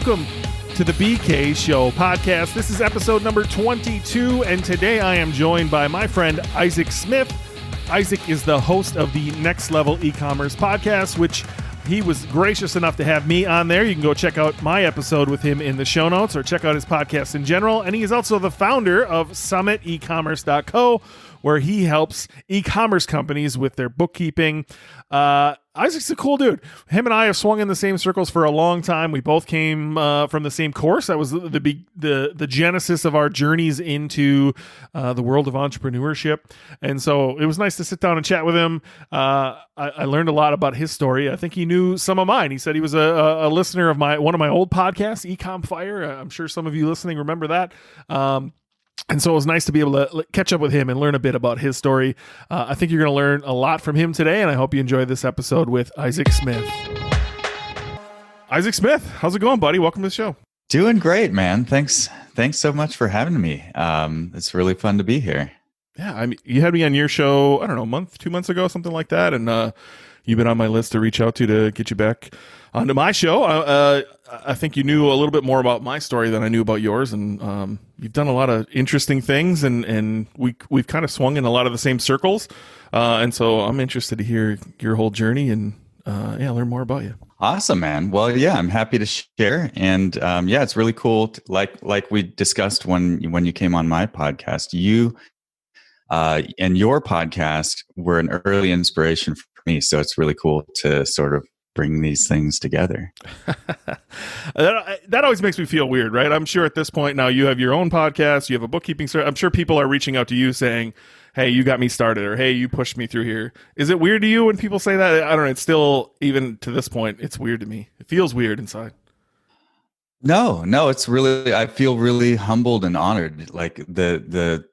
welcome to the BK Show podcast. This is episode number 22, and today I am joined by my friend Isaac Smith. Isaac is the host of the Next Level eCommerce podcast, which he was gracious enough to have me on there. You can go check out my episode with him in the show notes or check out his podcast in general. And he is also the founder of SummitEcommerce.co, where he helps e-commerce companies with their bookkeeping. Isaac's a cool dude. Him and I have swung in the same circles for a long time. We both came from the same course. That was the genesis of our journeys into the world of entrepreneurship. And so it was nice to sit down and chat with him. I learned a lot about his story. I think he knew some of mine. He said he was a listener of one of my old podcasts, Ecom Fire. I'm sure some of you listening remember that. And so it was nice to be able to catch up with him and learn a bit about his story. I think you're going to learn a lot from him today, and I hope you enjoy this episode with Isaac Smith. Isaac Smith, how's it going, buddy? Welcome to the show. Doing great, man. Thanks so much for having me. It's really fun to be here. Yeah, I mean, you had me on your show, I don't know, 2 months ago, something like that, and you've been on my list to reach out to get you back onto my show. I think you knew a little bit more about my story than I knew about yours, and you've done a lot of interesting things, and we've kind of swung in a lot of the same circles, and so I'm interested to hear your whole journey and learn more about you. Awesome, man. Well, yeah, I'm happy to share, and it's really cool. Like we discussed when you came on my podcast, you and your podcast were an early inspiration for me, so it's really cool to sort of bring these things together. That always makes me feel weird, right? I'm sure at this point now you have your own podcast, you have a bookkeeping service. I'm sure people are reaching out to you saying, hey, you got me started, or hey, you pushed me through here. Is it weird to you when people say that? I don't know. It's still, even to this point, it's weird to me. It feels weird inside. No, it's really, I feel really humbled and honored. Like the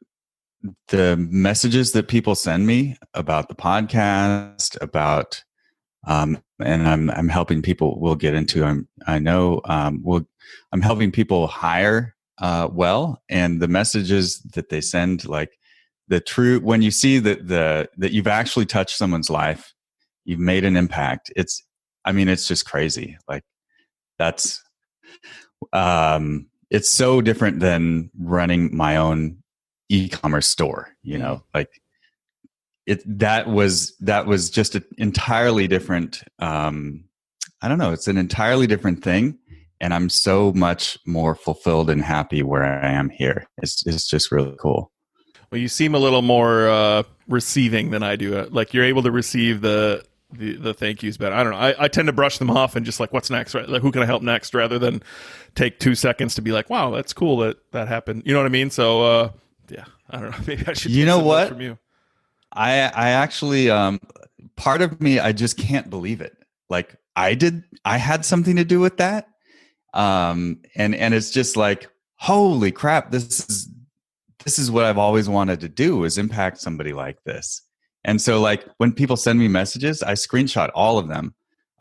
messages that people send me about the podcast, about and I'm helping people. We'll get into. I'm helping people hire well, and the messages that they send, like the true. When you see that you've actually touched someone's life, you've made an impact. It's just crazy. Like that's it's so different than running my own e-commerce store. You know, like. That was just an entirely different. I don't know. It's an entirely different thing, and I'm so much more fulfilled and happy where I am here. It's just really cool. Well, you seem a little more receiving than I do. Like you're able to receive the thank yous better. I don't know. I tend to brush them off and just like, what's next? Right? Like, who can I help next? Rather than take 2 seconds to be like, wow, that's cool that happened. You know what I mean? So yeah, I don't know. Maybe I should. You know what? From you. I actually, part of me, I just can't believe it. Like I had something to do with that. And it's just like, holy crap, this is what I've always wanted to do, is impact somebody like this. And so like when people send me messages, I screenshot all of them.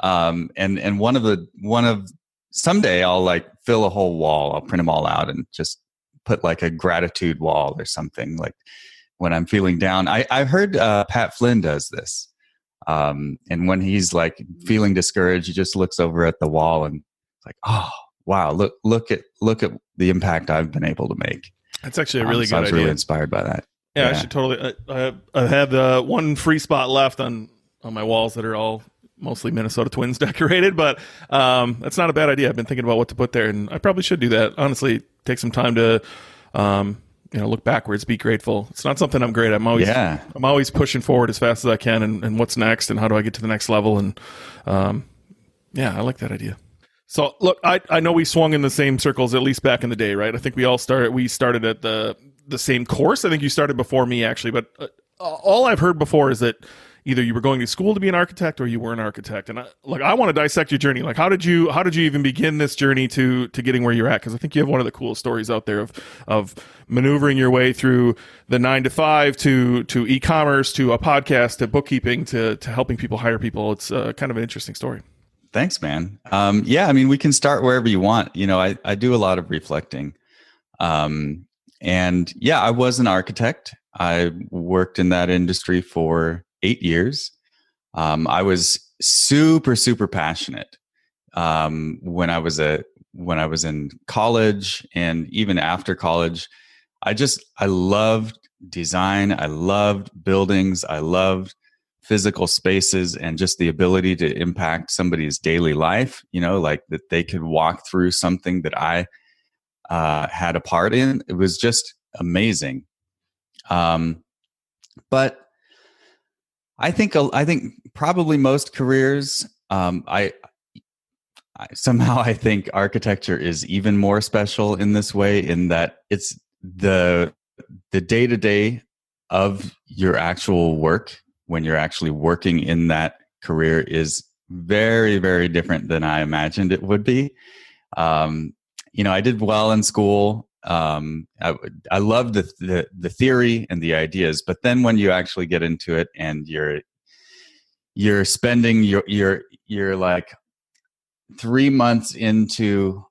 And one of someday I'll like fill a whole wall. I'll print them all out and just put like a gratitude wall or something, like when I'm feeling down. I've heard Pat Flynn does this. And when he's like feeling discouraged, he just looks over at the wall and it's like, oh, wow, look at the impact I've been able to make. That's actually a really good idea. I was really inspired by that. Yeah. I should totally. I have one free spot left on my walls that are all mostly Minnesota Twins decorated, but that's not a bad idea. I've been thinking about what to put there, and I probably should do that. Honestly, take some time to look backwards, be grateful. It's not something I'm great at. I'm always pushing forward as fast as I can, and what's next, and how do I get to the next level? And I like that idea. So look, I know we swung in the same circles, at least back in the day, right? I think we started at the same course. I think you started before me, actually, but all I've heard before is that either you were going to school to be an architect or you were an architect. And I want to dissect your journey. Like, how did you even begin this journey to getting where you're at? Because I think you have one of the coolest stories out there of maneuvering your way through the 9 to 5 to e-commerce, to a podcast, to bookkeeping, to helping people hire people. It's kind of an interesting story. Thanks, man. We can start wherever you want. I do a lot of reflecting. I was an architect. I worked in that industry for 8 years. I was super, super passionate when I was when I was in college and even after college. I loved design. I loved buildings. I loved physical spaces and just the ability to impact somebody's daily life, like that they could walk through something that I had a part in. It was just amazing. But I think probably most careers, somehow I think architecture is even more special in this way, in that it's the day-to-day of your actual work when you're actually working in that career is very, very different than I imagined it would be. I did well in school. I loved the theory and the ideas, but then when you actually get into it and you're spending your like 3 months into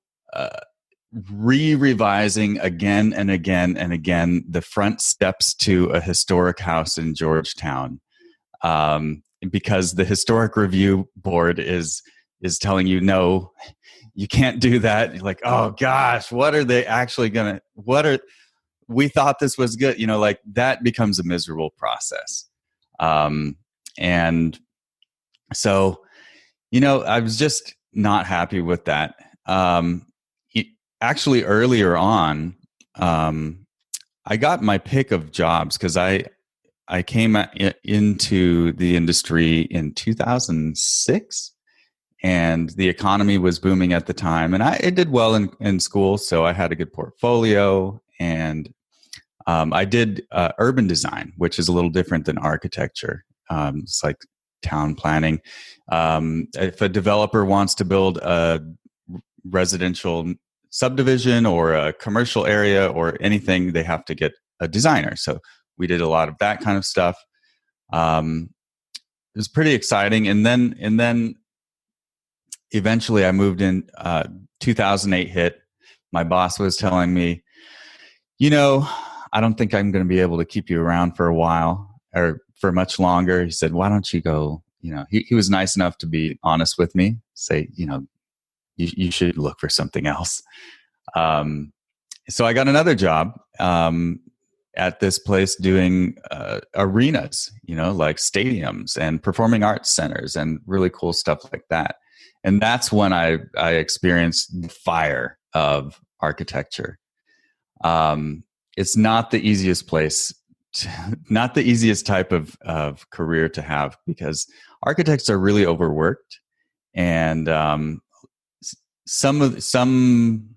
revising again and again and again the front steps to a historic house in Georgetown, because the historic review board is telling you, no, you can't do that. You're like, oh gosh, what are they actually gonna? We thought this was good, like that becomes a miserable process, and so I was just not happy with that. Actually, earlier on, I got my pick of jobs because I came into the industry in 2006, and the economy was booming at the time, and I did well in school, so I had a good portfolio, and I did urban design, which is a little different than architecture. It's like town planning. If a developer wants to build a residential subdivision or a commercial area or anything, they have to get a designer. So we did a lot of that kind of stuff. It was pretty exciting. And then eventually I moved in, 2008 hit. My boss was telling me, I don't think I'm going to be able to keep you around for a while or for much longer. He said, why don't you go, he was nice enough to be honest with me, say, you should look for something else. So I got another job at this place doing arenas, like stadiums and performing arts centers and really cool stuff like that. And that's when I experienced the fire of architecture. It's not the easiest place, not the easiest type of career to have, because architects are really overworked, and some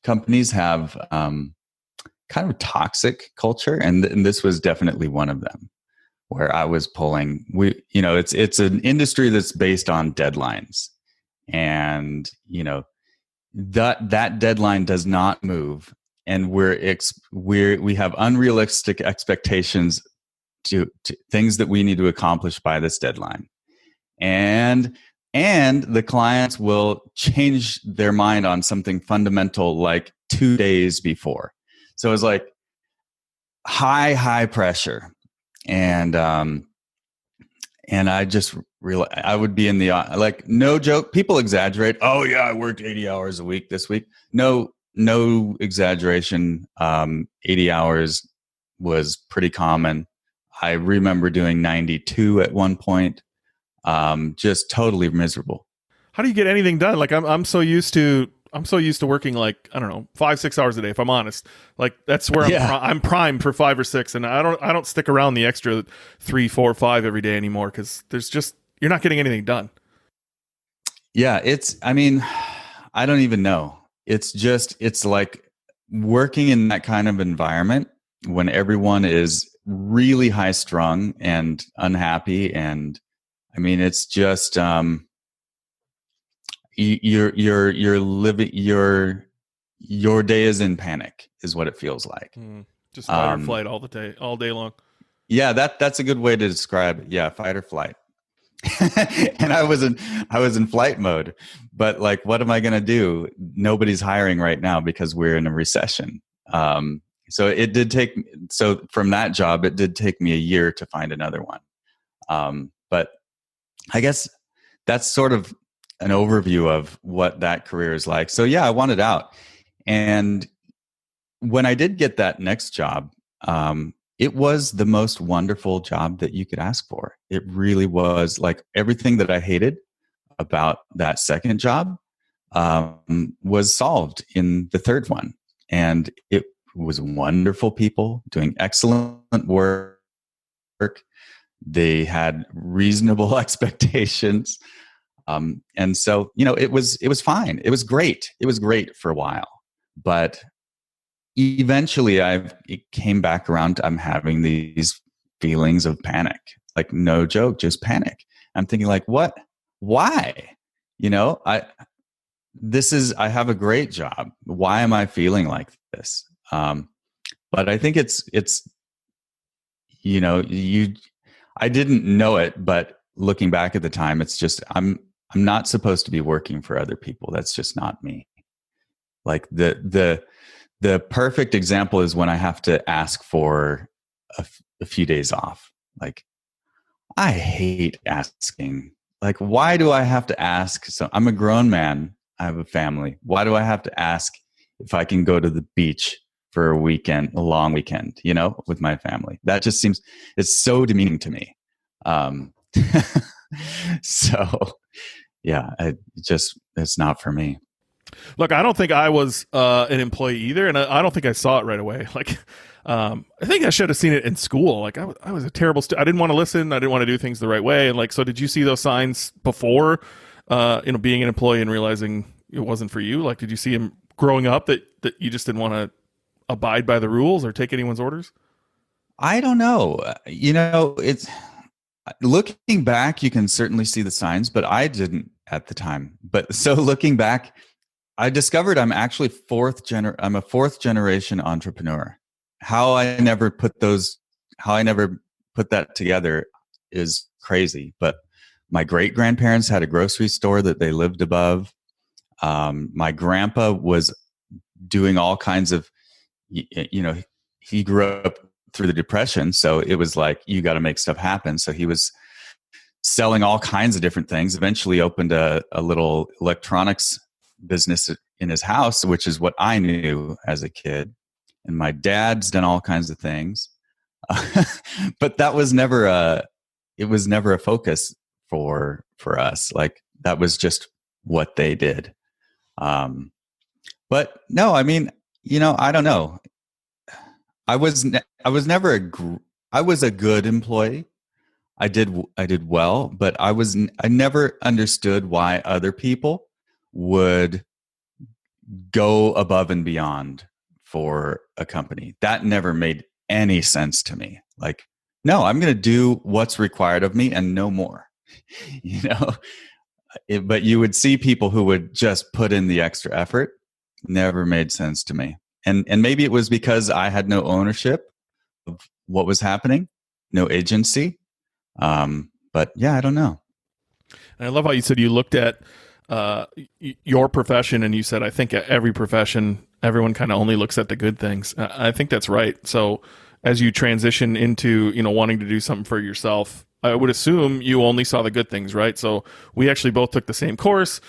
companies have kind of toxic culture, and this was definitely one of them, where I was pulling. It's an industry that's based on deadlines, and that deadline does not move, and we have unrealistic expectations to things that we need to accomplish by this deadline, and the clients will change their mind on something fundamental like 2 days before. So it's like high pressure, and I just realized I would be in the, like, no joke. People exaggerate. Oh yeah, I worked 80 hours a week this week. No exaggeration. 80 hours was pretty common. I remember doing 92 at one point. Just totally miserable. How do you get anything done? Like I'm so used to working, like, I don't know, 5-6 hours a day, if I'm honest. Like that's where I'm primed for 5 or 6, and I don't stick around the extra 3, 4, 5 every day anymore, because you're not getting anything done. Yeah, I don't even know. It's like working in that kind of environment when everyone is really high strung and unhappy, and it's just you're living your day is in panic, is what it feels like. Just fight or flight all day long. Yeah, that's a good way to describe it. Yeah, fight or flight. And I was in flight mode, but like, what am I going to do? Nobody's hiring right now because we're in a recession. So from that job, it did take me a year to find another one. But I guess that's sort of an overview of what that career is like. So yeah, I wanted out. And when I did get that next job, it was the most wonderful job that you could ask for. It really was. Like, everything that I hated about that second job was solved in the third one. And it was wonderful people doing excellent work. They had reasonable expectations. And so, it was fine. It was great. It was great for a while. But eventually it came back around. I'm having these feelings of panic, like, no joke, just panic. I'm thinking, like, what? Why? I have a great job. Why am I feeling like this? But I think it's I didn't know it, but looking back at the time, it's just, I'm not supposed to be working for other people. That's just not me. Like, the perfect example is when I have to ask for a few days off. Like, I hate asking. Like, why do I have to ask? So I'm a grown man. I have a family. Why do I have to ask if I can go to the beach for a long weekend, with my family? That just seems, it's so demeaning to me. So yeah, it's not for me. Look, I don't think I was an employee either, and I don't think I saw it right away. Like, I think I should have seen it in school. Like, I was a terrible I didn't want to listen. I didn't want to do things the right way. And like, so did you see those signs before, being an employee and realizing it wasn't for you? Like, did you see him growing up that you just didn't want to abide by the rules or take anyone's orders? I don't know. It's, looking back, you can certainly see the signs, but I didn't at the time. But so looking back, I discovered I'm actually I'm a fourth generation entrepreneur. How I never put that together is crazy. But my great grandparents had a grocery store that they lived above. My grandpa was doing all kinds of, he grew up through the Depression. So it was like, you got to make stuff happen. So he was selling all kinds of different things, eventually opened a little electronics business in his house, which is what I knew as a kid. And my dad's done all kinds of things. But that was never a focus for us. Like, that was just what they did. But no, I mean, I don't know. I was a good employee. I did well, but I never understood why other people would go above and beyond for a company. That never made any sense to me. Like, no, I'm going to do what's required of me and no more. But you would see people who would just put in the extra effort. Never made sense to me. And maybe it was because I had no ownership of what was happening, no agency. But yeah, I don't know. And I love how you said you looked at your profession and you said, I think at every profession, everyone kind of only looks at the good things. I think that's right. So as you transition into, wanting to do something for yourself, I would assume you only saw the good things, right? So we actually both took the same course.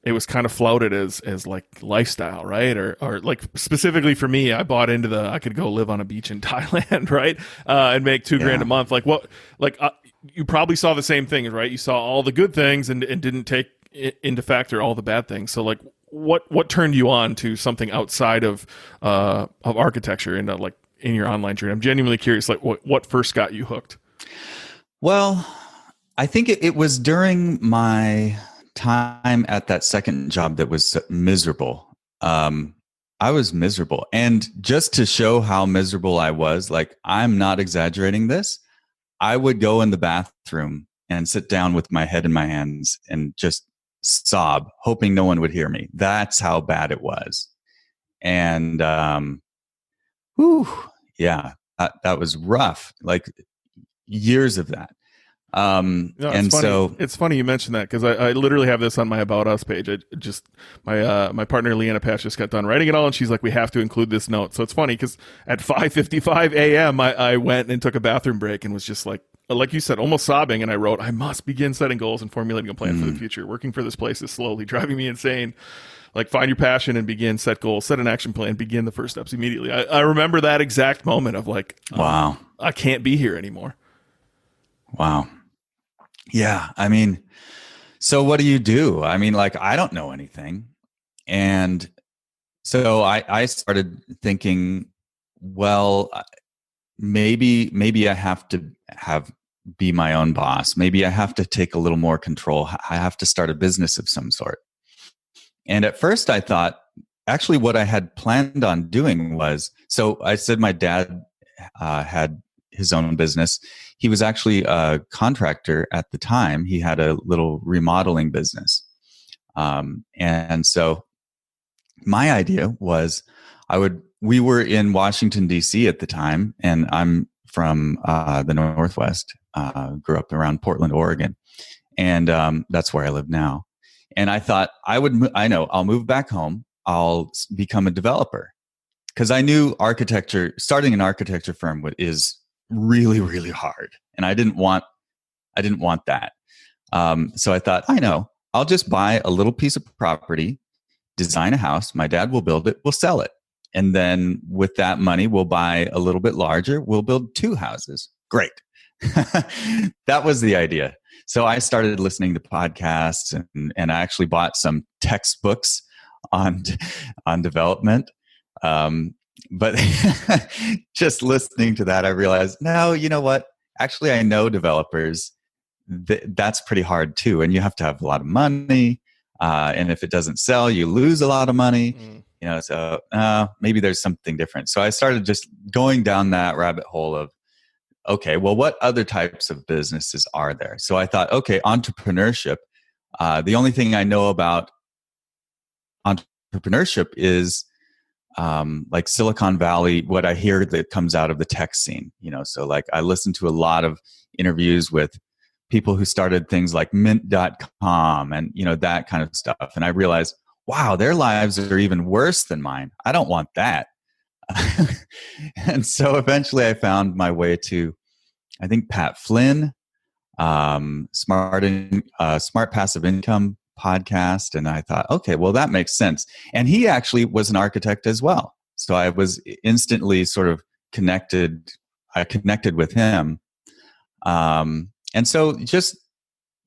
It was kind of flouted as like lifestyle, right? Or like, specifically for me, I bought into I could go live on a beach in Thailand, right? And make $2,000 a month. Like, what, like, you probably saw the same things, right? You saw all the good things and didn't take into factor all the bad things. So like, what turned you on to something outside of architecture and like in your online journey? I'm genuinely curious, like what first got you hooked? Well, I think it was during my time at that second job that was miserable. I was miserable. And just to show how miserable I was, like, I'm not exaggerating this, I would go in the bathroom and sit down with my head in my hands and just sob, hoping no one would hear me. That's how bad it was. And, that was rough. Like, years of that. No, and funny. so It's funny you mentioned that, because I literally have this on my About Us page. I just my partner Leanna Patch just got done writing it all, and she's like, we have to include this note. So it's funny because at 5:55 a.m. I went and took a bathroom break and was just like like you said, almost sobbing. And I wrote, I must begin setting goals and formulating a plan for the future. Working for this place is slowly driving me insane. Like, find your passion and begin, set goals, set an action plan, begin the first steps immediately. I remember that exact moment of like, wow, I can't be here anymore. Wow. Yeah. I mean, so what do you do? I mean, like, I don't know anything. And so I started thinking, well, maybe I have to be my own boss. Maybe I have to take a little more control. I have to start a business of some sort. And at first I thought, actually what I had planned on doing was, so I said my dad had his own business. He was actually a contractor at the time. He had a little remodeling business. And so my idea was we were in Washington, D.C. at the time, and I'm from the Northwest, grew up around Portland, Oregon. And that's where I live now. And I thought I'll move back home. I'll become a developer, because I knew starting an architecture firm is really, really hard. And I didn't want that. So I thought, I'll just buy a little piece of property, design a house. My dad will build it. We'll sell it. And then with that money, we'll buy a little bit larger. We'll build 2 houses. Great. That was the idea. So I started listening to podcasts, and I actually bought some textbooks on development. But just listening to that, I realized, no, you know what? Actually, I know developers. That's pretty hard too. And you have to have a lot of money. And if it doesn't sell, you lose a lot of money. So maybe there's something different. So I started just going down that rabbit hole of, okay, well, what other types of businesses are there? So I thought, okay, entrepreneurship. The only thing I know about entrepreneurship is like Silicon Valley, what I hear that comes out of the tech scene. So like I listen to a lot of interviews with people who started things like mint.com and, that kind of stuff. And I realized, wow, their lives are even worse than mine. I don't want that. And so eventually I found my way to, I think, Pat Flynn, Smart Passive Income podcast. And I thought, okay, well, that makes sense. And he actually was an architect as well. So I was instantly sort of connected. I connected with him. And so this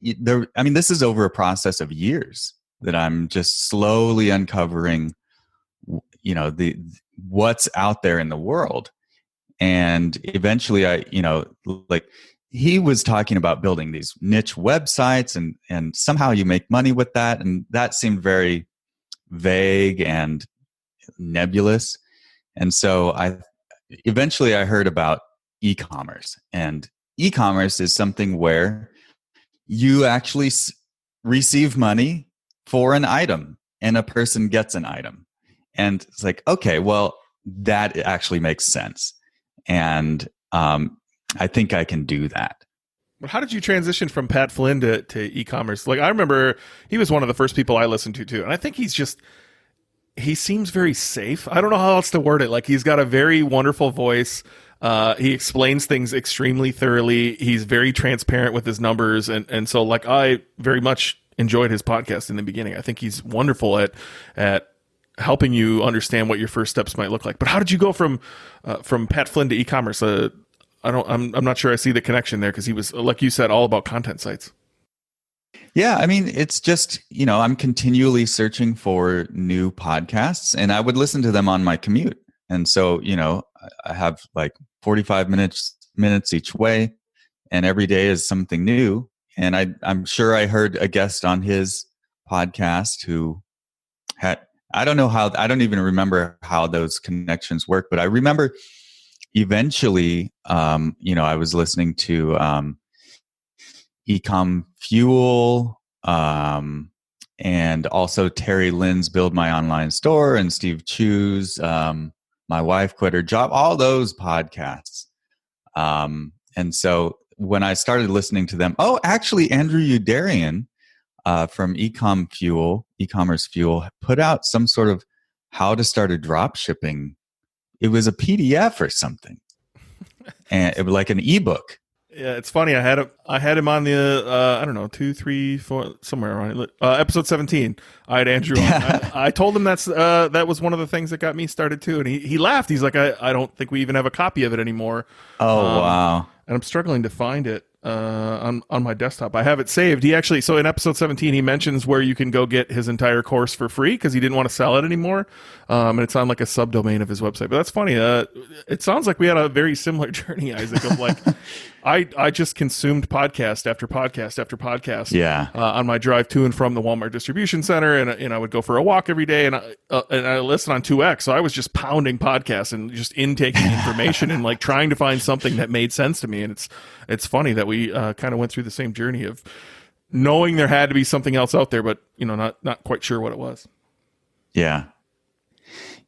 is over a process of years that I'm just slowly uncovering, what's out there in the world. And eventually like he was talking about building these niche websites and somehow you make money with that. And that seemed very vague and nebulous. And so I heard about e-commerce, and e-commerce is something where you actually receive money for an item and a person gets an item. And it's like, okay, well, that actually makes sense. And I think I can do that. But how did you transition from Pat Flynn to e-commerce? Like, I remember he was one of the first people I listened to too. And I think he seems very safe. I don't know how else to word it. Like, he's got a very wonderful voice. He explains things extremely thoroughly. He's very transparent with his numbers. And so like, I very much enjoyed his podcast in the beginning. I think he's wonderful at helping you understand what your first steps might look like. But how did you go from Pat Flynn to e-commerce? I'm not sure I see the connection there, because he was, like you said, all about content sites. Yeah, I mean, it's just, I'm continually searching for new podcasts, and I would listen to them on my commute. And so, I have like 45 minutes each way, and every day is something new. And I'm sure I heard a guest on his podcast who had, I don't even remember how those connections work, but I remember eventually, I was listening to eCom Fuel, and also Terry Lynn's Build My Online Store, and Steve Chu's My Wife Quit Her Job, all those podcasts. And so when I started listening to them, actually Andrew Udarian from eCommerce Fuel, put out some sort of how to start a drop shipping. It was a PDF or something. And it was like an ebook. Yeah, it's funny. I had him on the I don't know, 2, 3, 4, somewhere around episode 17. I had Andrew on. I told him that was one of the things that got me started too, and he laughed. He's like, I don't think we even have a copy of it anymore. Oh, wow. And I'm struggling to find it on my desktop. I have it saved. He actually, so in episode 17, he mentions where you can go get his entire course for free because he didn't want to sell it anymore, and it's on like a subdomain of his website. But that's funny. It sounds like we had a very similar journey, Isaac. Of like, I just consumed podcast after podcast after podcast. Yeah. On my drive to and from the Walmart distribution center, and I would go for a walk every day, and I listen on 2X, so I was just pounding podcasts and just intaking information and like trying to find something that made sense to me. And it's funny that we kind of went through the same journey of knowing there had to be something else out there, but not quite sure what it was. Yeah.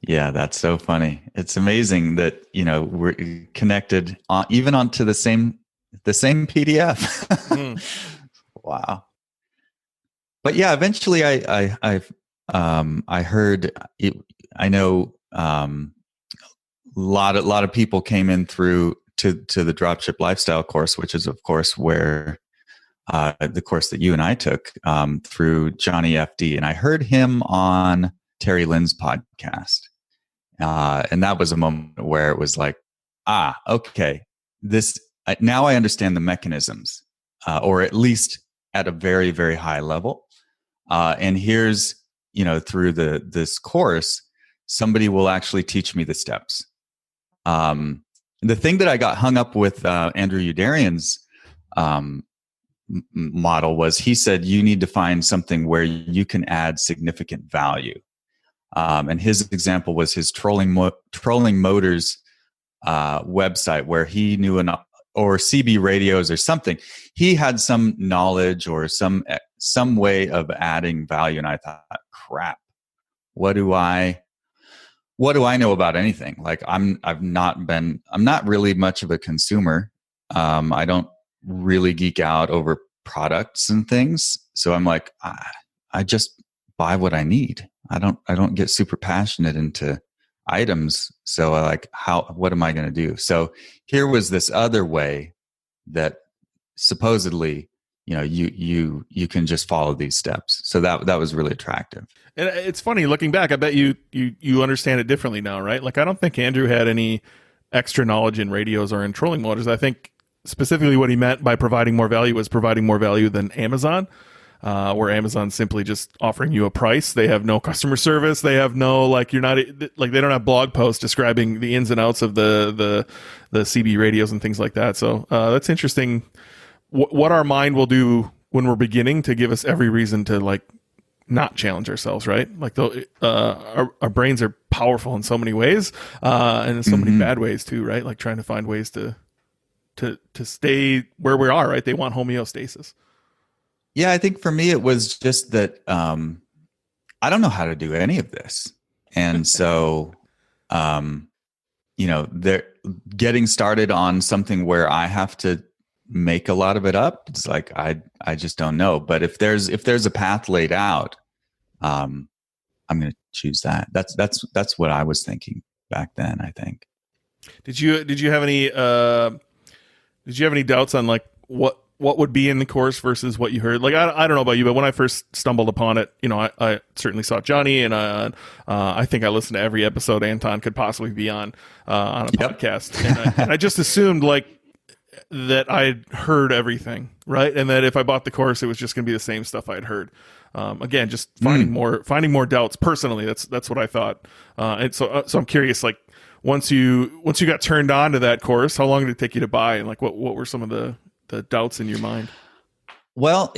Yeah, that's so funny. It's amazing that we're connected even onto the same PDF. Wow. But yeah, eventually I heard it, I know a lot of people came in through to the Dropship Lifestyle course, which is of course where the course that you and I took through Johnny FD, and I heard him on Terry Lynn's podcast. And that was a moment where it was like, okay, now I understand the mechanisms, or at least at a very, very high level. And here's, through this course, somebody will actually teach me the steps. The thing that I got hung up with Andrew Udarian's model was, he said, you need to find something where you can add significant value. And his example was his Trolling Motors website, where he knew or CB radios or something. He had some knowledge or some way of adding value, and I thought, crap, what do I know about anything? Like I'm not really much of a consumer. I don't really geek out over products and things, so I'm like, I just buy what I need. I don't get super passionate into items. So what am I going to do? So here was this other way that supposedly, you can just follow these steps. So that was really attractive. And it's funny looking back, I bet you understand it differently now, right? Like, I don't think Andrew had any extra knowledge in radios or in trolling motors. I think specifically what he meant by providing more value was providing more value than Amazon. Where Amazon's simply just offering you a price. They have no customer service. They have no, they don't have blog posts describing the ins and outs of the CB radios and things like that. So that's interesting. What our mind will do when we're beginning to give us every reason to not challenge ourselves, right? Like our brains are powerful in so many ways, and in so many bad ways too, right? Like trying to find ways to stay where we are, right? They want homeostasis. Yeah, I think for me it was just that I don't know how to do any of this, and so they're getting started on something where I have to make a lot of it up. It's like I just don't know. But if there's a path laid out, I'm going to choose that. That's what I was thinking back then, I think. Did you have any doubts on what would be in the course versus what you heard? Like, I don't know about you, but when I first stumbled upon it, I certainly saw Johnny, and I think I listened to every episode Anton could possibly be on a podcast. And I just assumed that I'd heard everything, right? And that if I bought the course, it was just going to be the same stuff I'd heard. Again, just finding more doubts personally. That's what I thought. And so I'm curious, once you got turned on to that course, how long did it take you to buy? And what were some of the doubts in your mind? Well,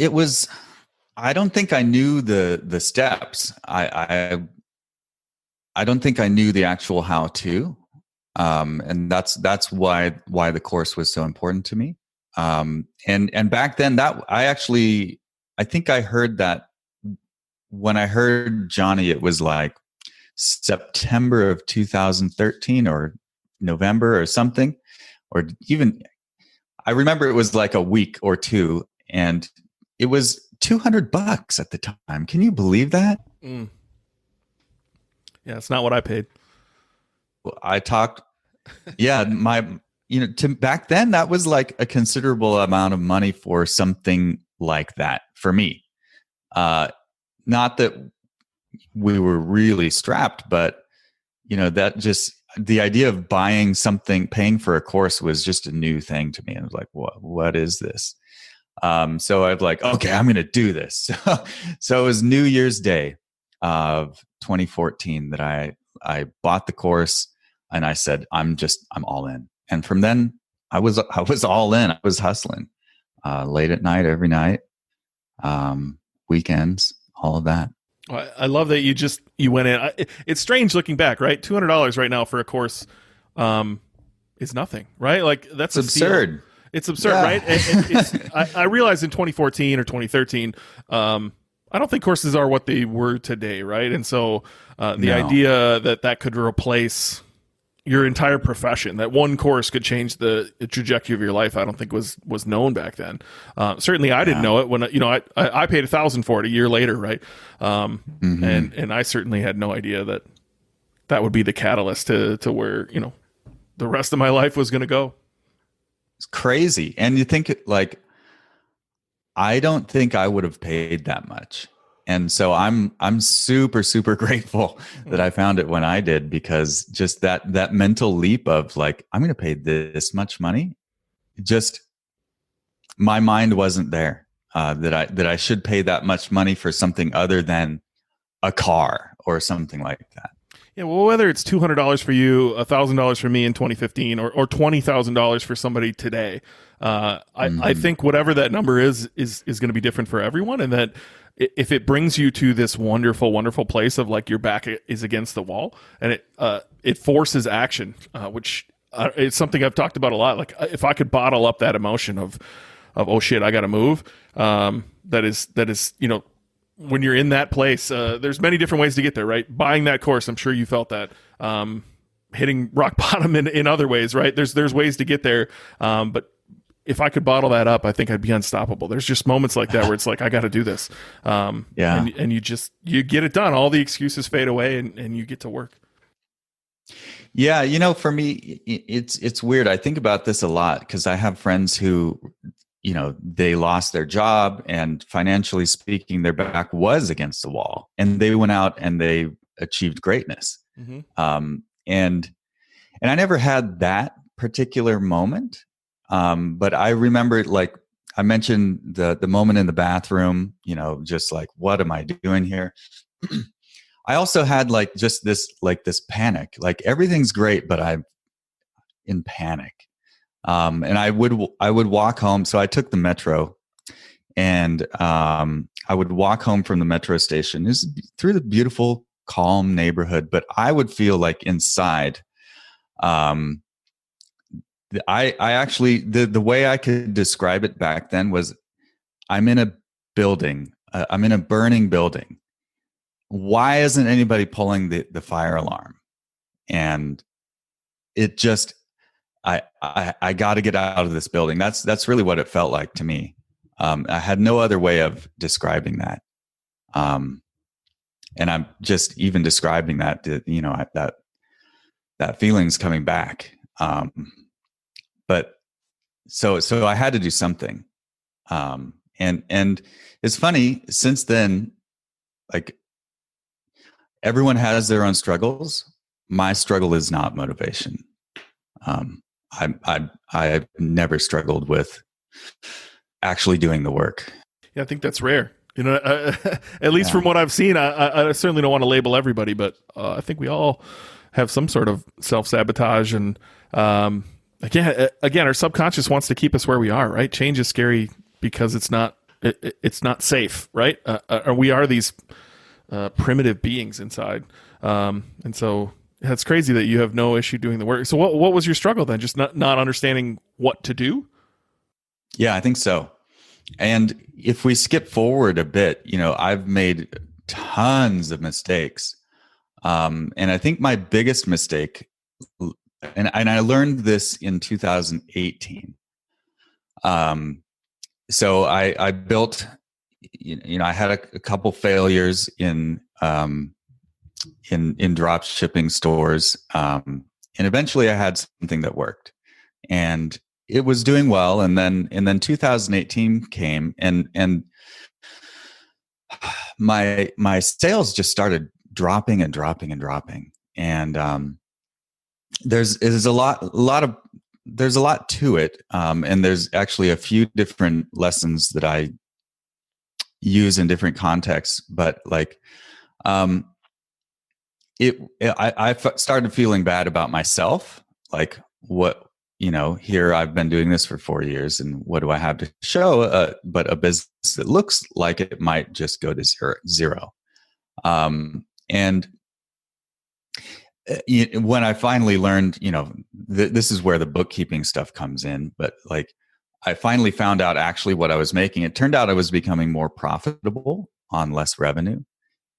I don't think I knew the steps. I don't think I knew the actual how to. And that's why the course was so important to me. And back then I think I heard that when I heard Johnny, it was like September of 2013 or November or something, or even, I remember it was like a week or two, and it was $200 at the time. Can you believe that? Yeah, it's not what I paid. I talked. Yeah, back then that was like a considerable amount of money for something like that for me. Not that we were really strapped, but that just the idea of buying something, paying for a course was just a new thing to me. I was like, what is this? So I've like, okay, I'm going to do this. So it was New Year's Day of 2014 that I bought the course and I said, I'm all in. And from then I was all in. I was hustling, late at night, every night, weekends, all of that. I love that you went in. It's strange looking back, right? $200 right now for a course is nothing, right? Like that's absurd. Steal. It's absurd, yeah. Right? I realized in 2014 or 2013, I don't think courses are what they were today, right? And so the idea that could replace your entire profession, that one course could change the trajectory of your life, I don't think was known back then. Certainly I didn't know it when, I paid $1,000 for it a year later. Right. And I certainly had no idea that would be the catalyst to where, the rest of my life was going to go. It's crazy. And you think like, I don't think I would have paid that much. And so I'm super, super grateful that I found it when I did, because just that mental leap of like, I'm going to pay this much money. Just my mind wasn't there, that I should pay that much money for something other than a car or something like that. Yeah. Well, whether it's $200 for you, $1,000 for me in 2015 or $20,000 for somebody today, I think whatever that number is going to be different for everyone. And that if it brings you to this wonderful, wonderful place of like your back is against the wall and it forces action, which it's something I've talked about a lot. Like if I could bottle up that emotion of oh shit, I got to move. That is, when you're in that place, there's many different ways to get there, right? Buying that course, I'm sure you felt that, hitting rock bottom in other ways, right? There's ways to get there. But if I could bottle that up, I think I'd be unstoppable. There's just moments like that where it's like, I got to do this. And you get it done. All the excuses fade away and you get to work. Yeah. For me, it's weird. I think about this a lot because I have friends who, they lost their job and financially speaking, their back was against the wall and they went out and they achieved greatness. Mm-hmm. And I never had that particular moment. But I remember, like I mentioned, the moment in the bathroom, just like, what am I doing here? I also had like just this panic, like everything's great, but I'm in panic. And I would walk home. So I took the metro and, I would walk home from the metro station. It was through the beautiful, calm neighborhood, but I would feel like inside, I actually, the way I could describe it back then was I'm in a building, I'm in a burning building. Why isn't anybody pulling the fire alarm? And it just, I got to get out of this building. That's really what it felt like to me. I had no other way of describing that. And I'm just even describing that, that feeling's coming back. But so I had to do something. And it's funny, since then, like everyone has their own struggles. My struggle is not motivation. I've never struggled with actually doing the work. Yeah, I think that's rare. At least from what I've seen, I certainly don't want to label everybody, but I think we all have some sort of self-sabotage and, Again, our subconscious wants to keep us where we are, right? Change is scary because it's not safe, right? We are these primitive beings inside, and so it's crazy that you have no issue doing the work. So, what was your struggle then? Just not understanding what to do? Yeah, I think so. And if we skip forward a bit, I've made tons of mistakes, and I think my biggest mistake. And I learned this in 2018. So I built, I had a couple failures in drop shipping stores, and eventually I had something that worked. and it was doing well. And then 2018 came, and my sales just started dropping and dropping and dropping. And there's a lot to it, and there's actually a few different lessons that I use in different contexts. But like, I started feeling bad about myself. Like, what, here I've been doing this for 4 years, and what do I have to show? But a business that looks like it might just go to zero. And when I finally learned, this is where the bookkeeping stuff comes in. But like, I finally found out actually what I was making. It turned out I was becoming more profitable on less revenue.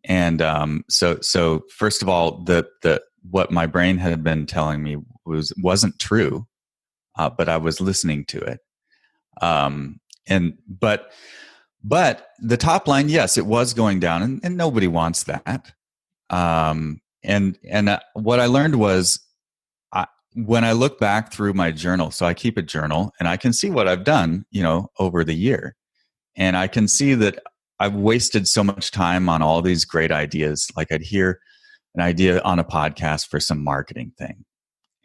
And so first of all, the what my brain had been telling me wasn't true, but I was listening to it. But the top line, yes, it was going down, and nobody wants that. And what I learned was, when I look back through my journal, so I keep a journal, and I can see what I've done, over the year, and I can see that I've wasted so much time on all these great ideas. Like, I'd hear an idea on a podcast for some marketing thing,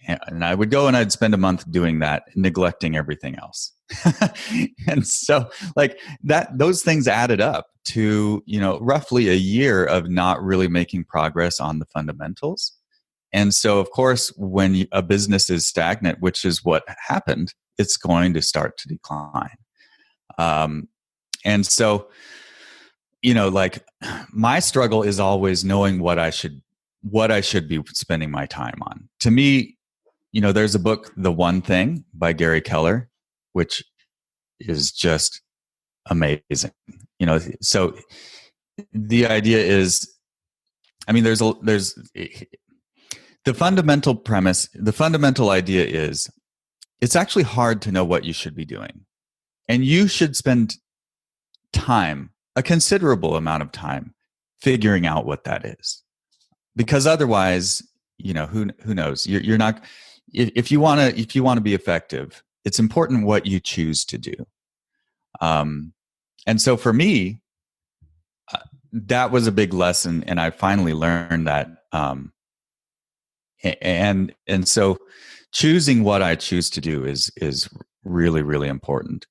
and I would go and I'd spend a month doing that, neglecting everything else. And so like those things added up to, roughly a year of not really making progress on the fundamentals. And so, of course, when a business is stagnant, which is what happened, it's going to start to decline. And so, like, my struggle is always knowing what I should be spending my time on. To me, there's a book, The One Thing by Gary Keller, which is just amazing. So the idea is, there's the fundamental premise, the fundamental idea is, it's actually hard to know what you should be doing. And you should spend time, a considerable amount of time, figuring out what that is. Because otherwise, who knows? You're not, if you want to be effective, it's important what you choose to do. And so for me, that was a big lesson, and I finally learned that. And so choosing what I choose to do is really, really important,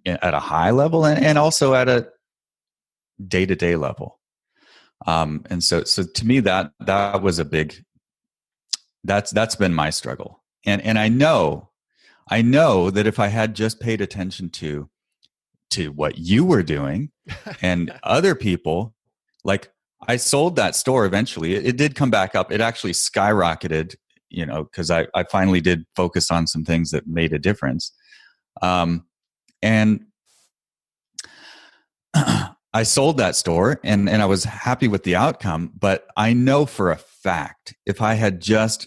at a high level and also at a day-to-day level. And so to me, that was a big, that's been my struggle. And I know that if I had just paid attention to what you were doing and other people, like, I sold that store eventually. It did come back up. It actually skyrocketed, because I finally did focus on some things that made a difference. And I sold that store, and I was happy with the outcome. But I know for a fact, if I had just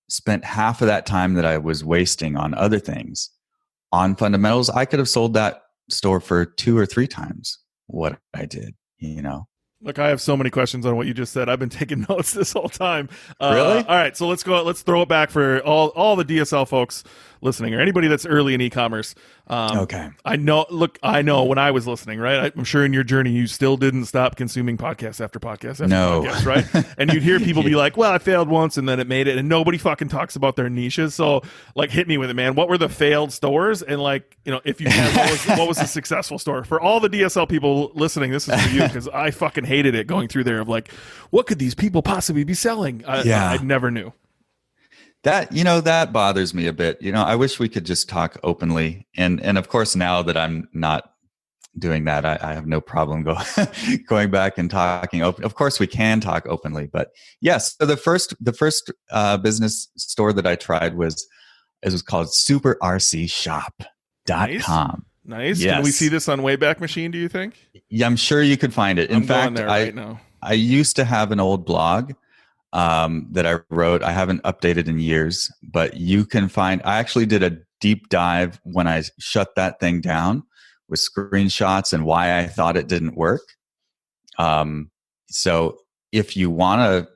spent half of that time that I was wasting on other things, on fundamentals, I could have sold that store for 2 or 3 times what I did, Look, I have so many questions on what you just said. I've been taking notes this whole time. Really? All right, so let's go. Let's throw it back for all the DSL folks listening, or anybody that's early in e-commerce. Okay. I know when I was listening, right? I'm sure in your journey, you still didn't stop consuming podcast after podcast after podcast, right? And you'd hear people be like, well, I failed once and then it made it, and nobody fucking talks about their niches. So like, hit me with it, man. What were the failed stores? And like, if you had, what was the successful store? For all the DSL people listening, this is for you, because I fucking hated it going through there of like, what could these people possibly be selling? I never knew. That bothers me a bit. I wish we could just talk openly. And of course, now that I'm not doing that, I have no problem going back and talking open. Of course, we can talk openly, but yes. So the first business store that I tried was called superrcshop.com. Nice. Yes. Can we see this on Wayback Machine, do you think? Yeah, I'm sure you could find it. In fact, right now. I used to have an old blog that I wrote. I haven't updated in years, but you can find, I actually did a deep dive when I shut that thing down with screenshots and why I thought it didn't work. So if you want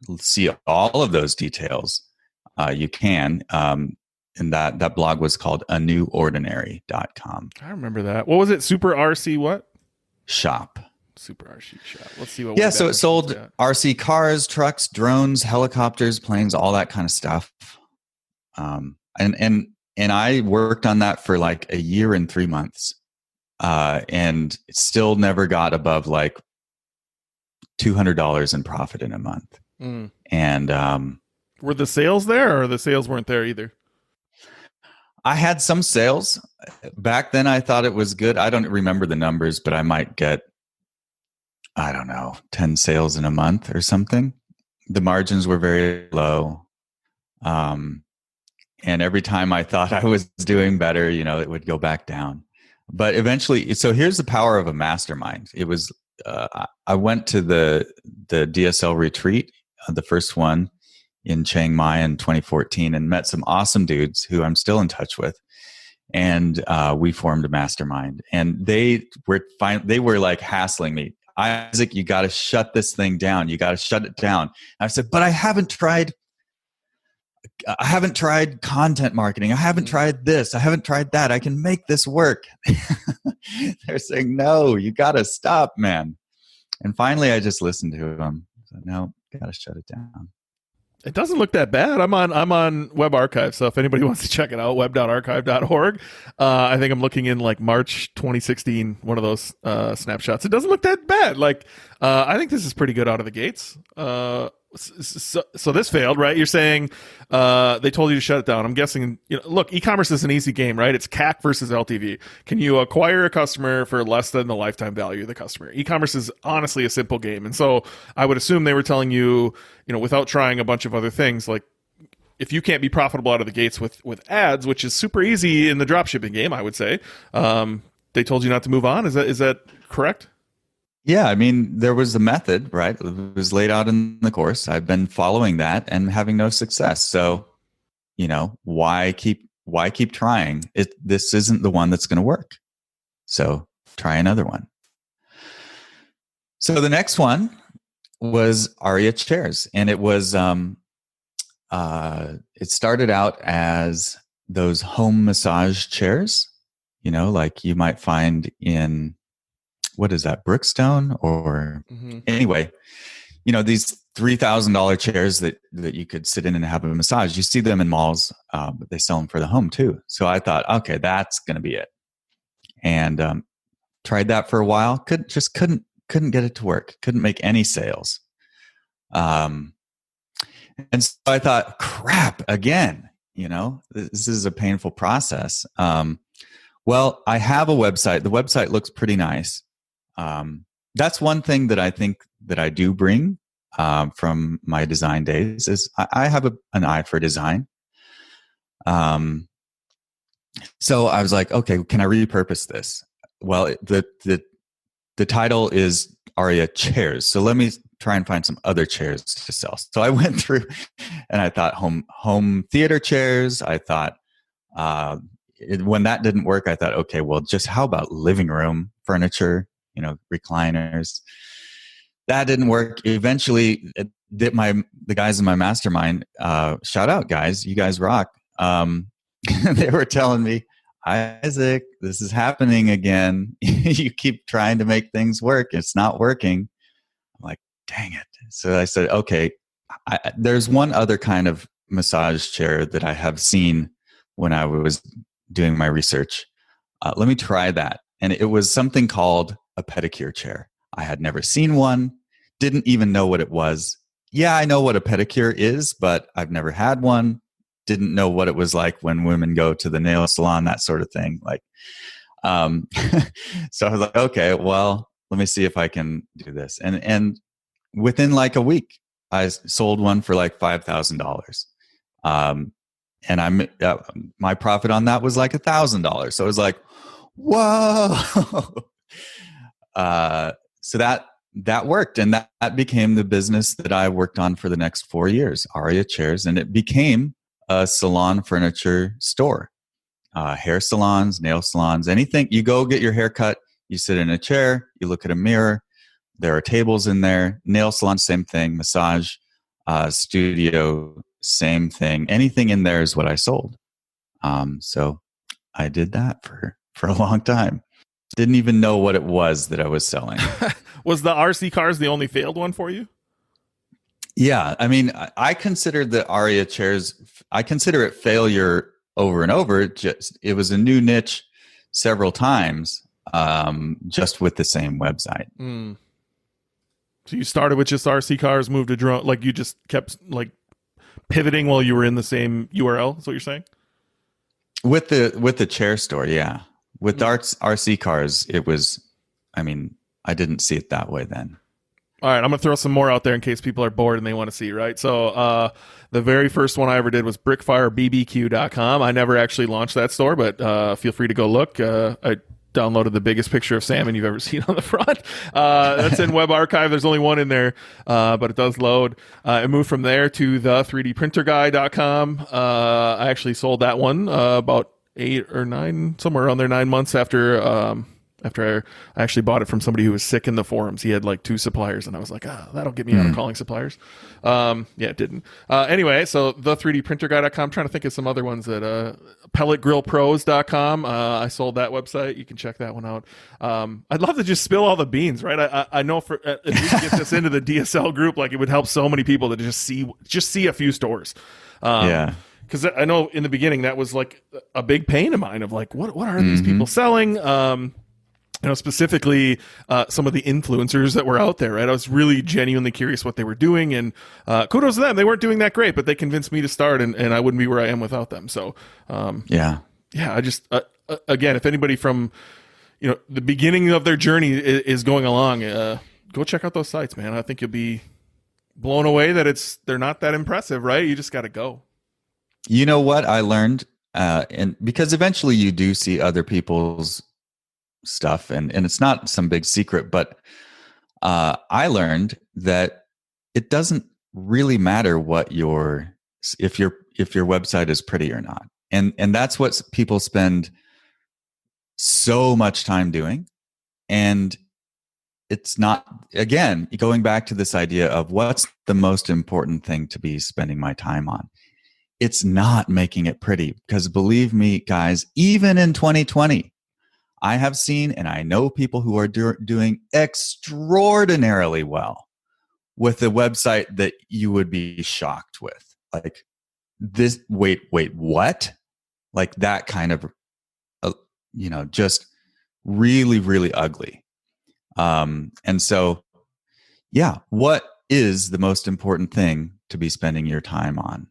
to see all of those details, you can. and that blog was called aneordinary.com. I remember that. What was it? Super RC what? Shop. Super RC shop. Let's see what. Yeah, so it sold RC cars, trucks, drones, helicopters, planes, all that kind of stuff. And I worked on that for like a year and 3 months, and it still never got above like $200 in profit in a month. And were the sales there, or the sales weren't there either? I had some sales back then. I thought it was good. I don't remember the numbers, but I might get, I don't know, 10 sales in a month or something. The margins were very low. And every time I thought I was doing better, it would go back down. But eventually, so here's the power of a mastermind. It was, I went to the DSL retreat, the first one in Chiang Mai in 2014, and met some awesome dudes who I'm still in touch with. And we formed a mastermind, and they were like hassling me. Isaac, you got to shut this thing down. You got to shut it down. And I said, but I haven't tried content marketing. I haven't tried this. I haven't tried that. I can make this work. They're saying, no, you got to stop, man. And finally, I just listened to them. I said, no, you got to shut it down. It doesn't look that bad. I'm on Web Archive, so if anybody wants to check it out, web.archive.org. I think I'm looking in like March 2016, one of those snapshots. It doesn't look that bad. Like, I think this is pretty good out of the gates. So this failed, right? You're saying they told you to shut it down. I'm guessing, look, e-commerce is an easy game, right? It's CAC versus LTV. Can you acquire a customer for less than the lifetime value of the customer? E-commerce is honestly a simple game. And so I would assume they were telling you, without trying a bunch of other things, like if you can't be profitable out of the gates with ads, which is super easy in the dropshipping game, I would say, they told you not to move on. Is that correct? Yeah, I mean, there was a method, right? It was laid out in the course. I've been following that and having no success. So, why keep trying? This isn't the one that's going to work. So try another one. So the next one was Aria chairs, and it was it started out as those home massage chairs, like you might find in, what is that, Brookstone? Or anyway, these $3,000 chairs that you could sit in and have a massage. You see them in malls, but they sell them for the home too. So I thought, okay, that's going to be it. And tried that for a while. Couldn't get it to work. Couldn't make any sales. And so I thought, crap, again, this is a painful process. Well, I have a website. The website looks pretty nice. That's one thing that I think that I do bring from my design days is I have an eye for design. So I was like, okay, can I repurpose this? Well, the title is Aria chairs. So let me try and find some other chairs to sell. So I went through and I thought home theater chairs. I thought, when that didn't work, I thought, okay, well, just how about living room furniture? Recliners. That didn't work. Eventually, the guys in my mastermind, shout out, guys, you guys rock. They were telling me, Isaac, this is happening again. You keep trying to make things work. It's not working. I'm like, dang it. So I said, okay, there's one other kind of massage chair that I have seen when I was doing my research. Let me try that. And it was something called a pedicure chair. I had never seen one, didn't even know what it was. Yeah, I know what a pedicure is, but I've never had one. Didn't know what it was like when women go to the nail salon, that sort of thing. Like, so I was like, okay, well, let me see if I can do this. And within like a week, I sold one for like $5,000. And my profit on that was like $1,000. So it was like, whoa. So that worked. And that became the business that I worked on for the next 4 years, Aria chairs. And it became a salon furniture store, hair salons, nail salons, anything. You go get your hair cut, you sit in a chair, you look at a mirror, there are tables in there. Nail salon, same thing. Massage studio, same thing. Anything in there is what I sold. So I did that for a long time. Didn't even know what it was that I was selling. Was the RC cars the only failed one for you? Yeah. I mean, I consider the Aria chairs, I consider it failure over and over. It was a new niche several times, just with the same website. Mm. So you started with just RC cars, moved to drone, like you just kept like pivoting while you were in the same URL. Is what you're saying? With the chair store, yeah. With RC cars, it was. I mean, I didn't see it that way then. All right, I'm going to throw some more out there in case people are bored and they want to see, right? So the very first one I ever did was brickfirebbq.com. I never actually launched that store, but feel free to go look. I downloaded the biggest picture of salmon you've ever seen on the front. That's in Web Archive. There's only one in there, but it does load. I moved from there to the 3dprinterguy.com. I actually sold that one about 8 or 9, somewhere around there, 9 months after I actually bought it from somebody who was sick in the forums. He had like 2 suppliers, and I was like, that'll get me out of calling suppliers. Yeah, it didn't. Anyway, so the 3dprinterguy.com. I'm trying to think of some other ones that pelletgrillpros.com. I sold that website. You can check that one out. I'd love to just spill all the beans, right? I know if we could get this into the DSL group, like it would help so many people to just see a few stores. Yeah. Because I know in the beginning that was like a big pain of mine of like, what are these people selling? Specifically some of the influencers that were out there, right? I was really genuinely curious what they were doing, and kudos to them. They weren't doing that great, but they convinced me to start, and I wouldn't be where I am without them. So, yeah, I just, again, if anybody from, the beginning of their journey is going along, go check out those sites, man. I think you'll be blown away that they're not that impressive, right? You just got to go. You know what I learned? And because eventually you do see other people's stuff, and it's not some big secret, but I learned that it doesn't really matter if your website is pretty or not. And that's what people spend so much time doing. And it's not, again, going back to this idea of what's the most important thing to be spending my time on. It's not making it pretty, because believe me, guys, even in 2020, I have seen and I know people who are doing extraordinarily well with a website that you would be shocked with. Like this, wait, what? Like that kind of, just really, really ugly. And so, yeah, what is the most important thing to be spending your time on?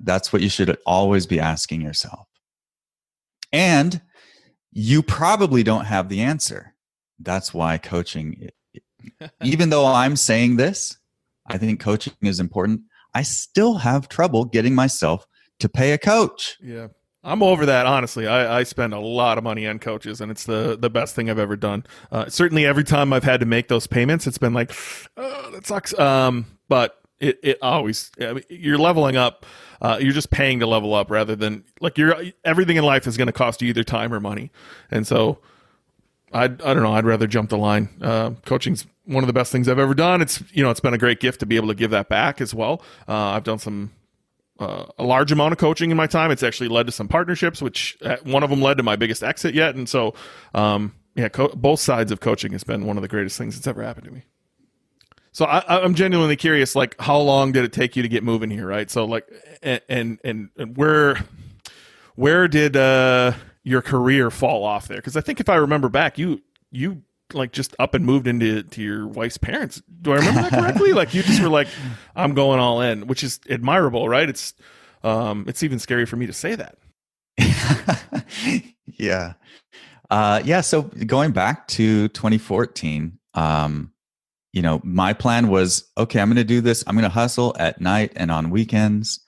That's what you should always be asking yourself. And you probably don't have the answer. That's why coaching, even though I'm saying this, I think coaching is important. I still have trouble getting myself to pay a coach. Yeah. I'm over that, honestly. I spend a lot of money on coaches, and it's the best thing I've ever done. Certainly every time I've had to make those payments, it's been like, oh, that sucks. But it always, you're leveling up. You're just paying to level up rather than like everything in life is going to cost you either time or money. And so I don't know. I'd rather jump the line. Coaching's one of the best things I've ever done. It's been a great gift to be able to give that back as well. I've done a large amount of coaching in my time. It's actually led to some partnerships, which one of them led to my biggest exit yet. And so, both sides of coaching has been one of the greatest things that's ever happened to me. So I'm genuinely curious, like, how long did it take you to get moving here, right? So, like, and where did your career fall off there? Because I think if I remember back, you like just up and moved into your wife's parents. Do I remember that correctly? Like you just were like, I'm going all in, which is admirable, right? It's even scary for me to say that. Yeah. So going back to 2014, my plan was, okay, I'm going to do this. I'm going to hustle at night and on weekends.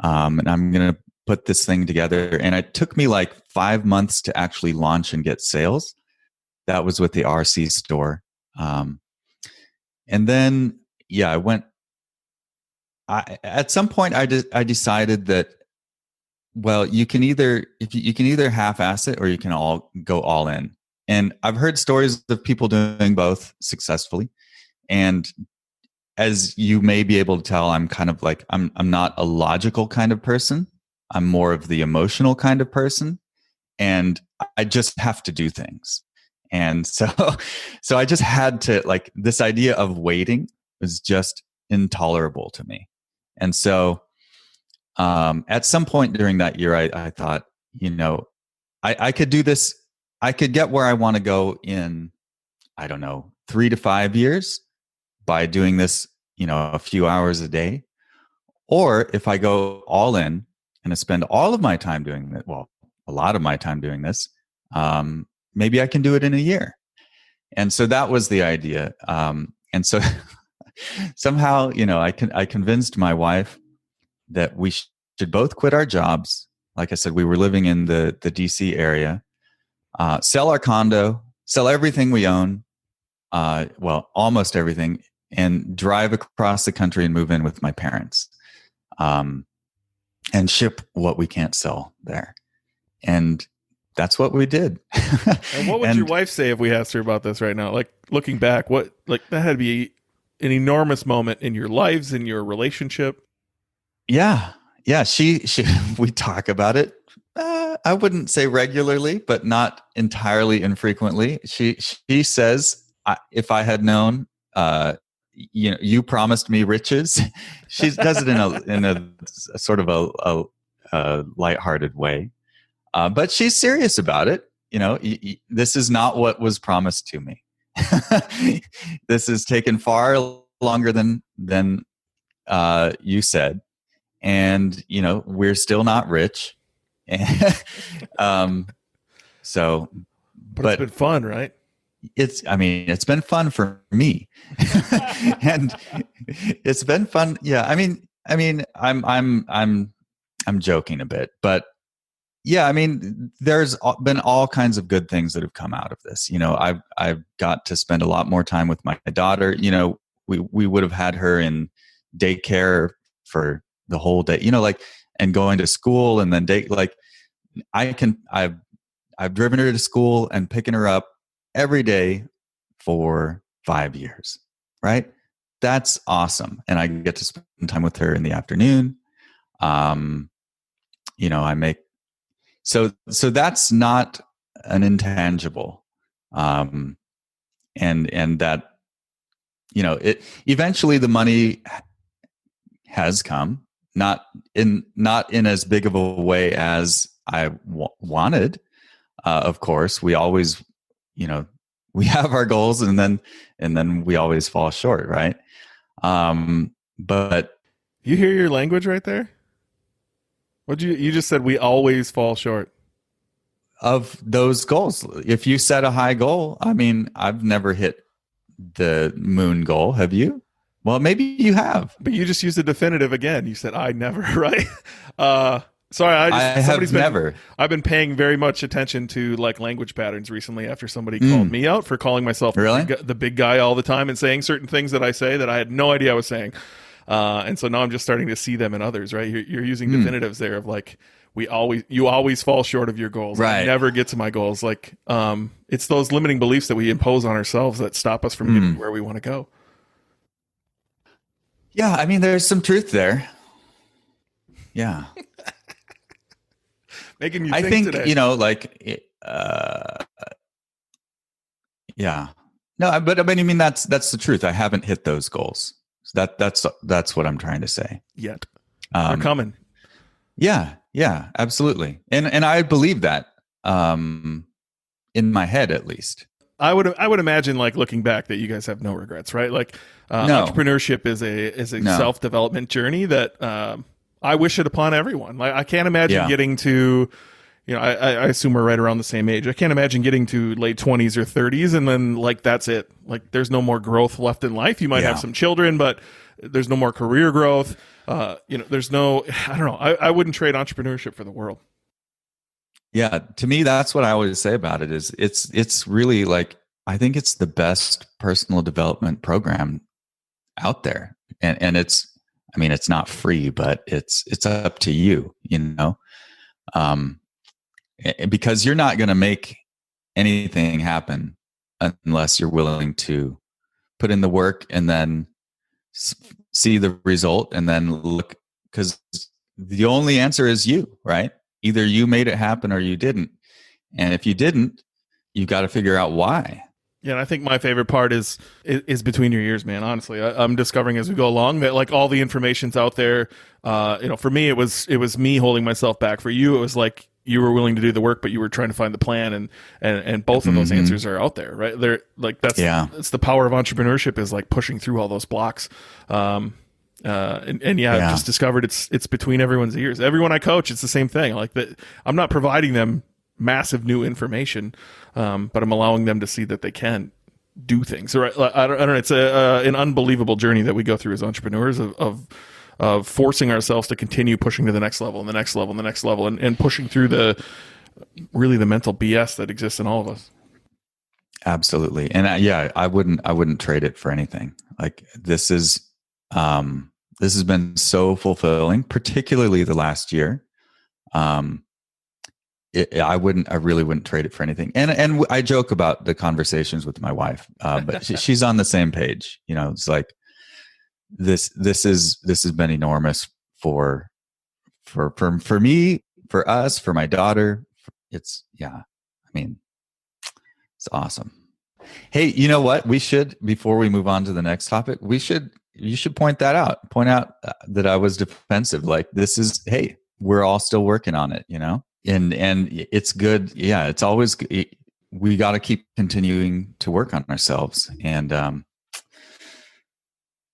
And I'm going to put this thing together. And it took me like 5 months to actually launch and get sales. That was with the RC store. And then, I went, at some point I decided that, well, you can either half-ass it or you can all go all in. And I've heard stories of people doing both successfully. And as you may be able to tell, I'm kind of like, I'm not a logical kind of person. I'm more of the emotional kind of person, and I just have to do things. And so, so I just had to, like, this idea of waiting was just intolerable to me. And so, at some point during that year, I thought, I could do this. I could get where I want to go in, I don't know, 3 to 5 years by doing this, a few hours a day. Or if I go all in and I spend all of my time doing it, well, a lot of my time doing this, maybe I can do it in a year. And so that was the idea. And so somehow, I convinced my wife that we should both quit our jobs. Like I said, we were living in the DC area, sell our condo, sell everything we own, well, almost everything, and drive across the country and move in with my parents, and ship what we can't sell there. And that's what we did. And what would your wife say if we asked her about this right now? Like, looking back, that had to be an enormous moment in your lives, in your relationship. Yeah. She we talk about it. I wouldn't say regularly, but not entirely infrequently. She says, if I had known, you promised me riches. She does it in a sort of a lighthearted way, but she's serious about it. This is not what was promised to me. This has taken far longer than you said, and we're still not rich. So, but it's been fun, right? It's been fun for me. And it's been fun. Yeah. I'm joking a bit, but yeah, there's been all kinds of good things that have come out of this. I've got to spend a lot more time with my daughter. We would have had her in daycare for the whole day, and going to school and then I've driven her to school and picking her up every day for 5 years, right? That's awesome. And I get to spend time with her in the afternoon. I make, so that's not an intangible. And that, it eventually the money has come, not in as big of a way as I wanted. Of course, we always, we have our goals and then we always fall short, right? But you hear your language right there? You just said we always fall short of those goals. If you set a high goal, I've never hit the moon goal. Have you? Well, maybe you have. But you just used a definitive again. You said I never, right? Sorry, never. I've been paying very much attention to language patterns recently after somebody called me out for calling myself the big guy all the time and saying certain things that I say that I had no idea I was saying. And so now I'm just starting to see them in others, right? You're using definitives there of you always fall short of your goals. Right. I never get to my goals. It's those limiting beliefs that we impose on ourselves that stop us from getting where we want to go. Yeah. There's some truth there. Yeah. Making you I think think, today. Yeah. No, but that's the truth. I haven't hit those goals. So that's what I'm trying to say. Yet. They're coming. Yeah, absolutely. And I believe that, in my head, at least. I would imagine, looking back, that you guys have no regrets, right? No. Entrepreneurship is a self-development journey that, I wish it upon everyone. I can't imagine getting to, I assume we're right around the same age. I can't imagine getting to late 20s or 30s and then that's it. There's no more growth left in life. You might have some children, but there's no more career growth. There's no, I don't know. I wouldn't trade entrepreneurship for the world. Yeah. To me, that's what I always say about it is it's really I think it's the best personal development program out there. And it's not free, but it's up to you, because you're not going to make anything happen unless you're willing to put in the work and then see the result and then look, because the only answer is you, right? Either you made it happen or you didn't. And if you didn't, you got to figure out why. Yeah, and I think my favorite part is between your ears, man. Honestly, I'm discovering as we go along that like all the information's out there. For me, it was me holding myself back. For you, it was like you were willing to do the work, but you were trying to find the plan, and both of those answers are out there, right? They're like that's the power of entrepreneurship, is like pushing through all those blocks. I've just discovered it's between everyone's ears. Everyone I coach, it's the same thing. Like that, I'm not providing them massive new information, but I'm allowing them to see that they can do things. So I don't know. It's an unbelievable journey that we go through as entrepreneurs of forcing ourselves to continue pushing to the next level and the next level and the next level, and pushing through the mental BS that exists in all of us. Absolutely. And I wouldn't trade it for anything. Like this has been so fulfilling, particularly the last year. I really wouldn't trade it for anything. And I joke about the conversations with my wife, but she's on the same page. It's like this has been enormous for me, for us, for my daughter. It's awesome. Hey, you know what? We should, before we move on to the next topic, you should point that out. Point out that I was defensive. Like hey, we're all still working on it, and it's good. Yeah. It's always, we got to keep continuing to work on ourselves. And,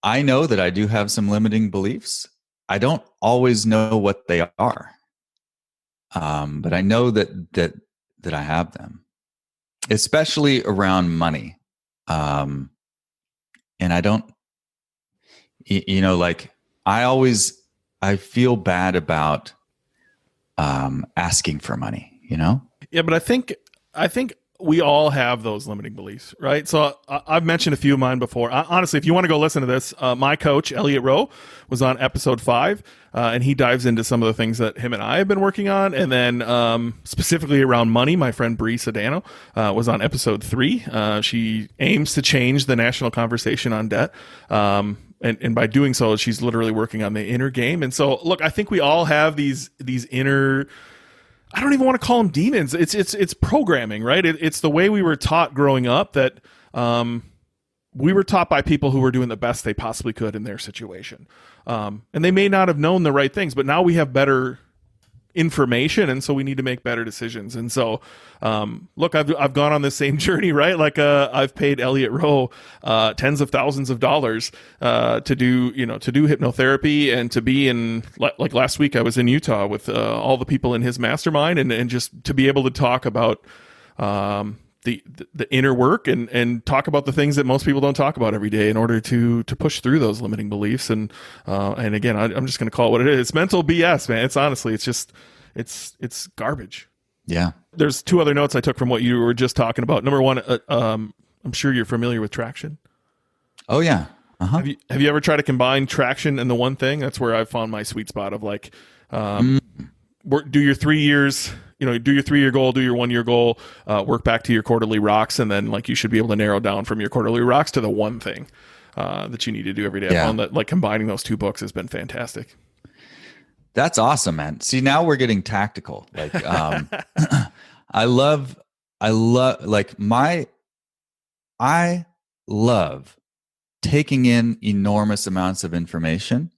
I know that I do have some limiting beliefs. I don't always know what they are. But I know that I have them, especially around money. And I don't, like I feel bad about asking for money, Yeah, but I think we all have those limiting beliefs, right? So I've mentioned a few of mine before. Honestly, if you want to go listen to this, my coach, Elliot Rowe, was on episode 5, and he dives into some of the things that him and I have been working on. And then specifically around money, my friend Bree Sedano was on episode 3. She aims to change the national conversation on debt. And by doing so, she's literally working on the inner game. And so, look, I think we all have these inner, I don't even want to call them demons. It's programming, right? It's the way we were taught growing up, that we were taught by people who were doing the best they possibly could in their situation. And they may not have known the right things, but now we have better information, and so we need to make better decisions. And so look, I've gone on this same journey, right? Like I've paid Elliot Rowe tens of thousands of dollars to do hypnotherapy, and to be in, like last week I was in Utah with all the people in his mastermind, and just to be able to talk about the inner work, and talk about the things that most people don't talk about every day in order to push through those limiting beliefs. And again, I'm just going to call it what it is. It's mental BS, man. It's honestly, it's garbage. Yeah. There's 2 other notes I took from what you were just talking about. Number 1, I'm sure you're familiar with traction. Oh yeah. Uh-huh. Have you ever tried to combine traction and the one thing? That's where I've found my sweet spot of like, do your 3 years, do your 3-year goal, do your 1-year goal, work back to your quarterly rocks. And then like you should be able to narrow down from your quarterly rocks to the one thing that you need to do every day. I found that like combining those 2 books has been fantastic. That's awesome, man. See, now we're getting tactical. Like, I love taking in enormous amounts of information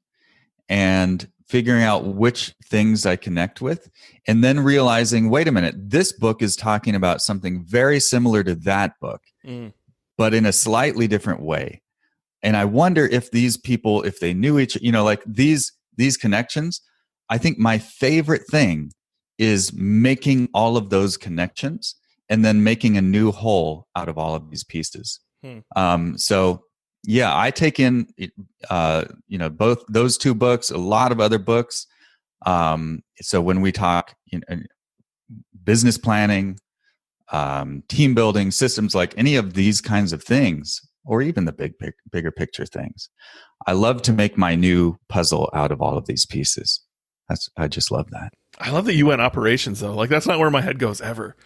and figuring out which things I connect with, and then realizing, wait a minute, this book is talking about something very similar to that book, but in a slightly different way. And I wonder if these people, if they knew like these connections. I think my favorite thing is making all of those connections and then making a new whole out of all of these pieces. So yeah, I take in, both those 2 books, a lot of other books. So when we talk business planning, team building, systems, like any of these kinds of things, or even the bigger picture things, I love to make my new puzzle out of all of these pieces. I just love that. I love that you went operations though. Like that's not where my head goes ever.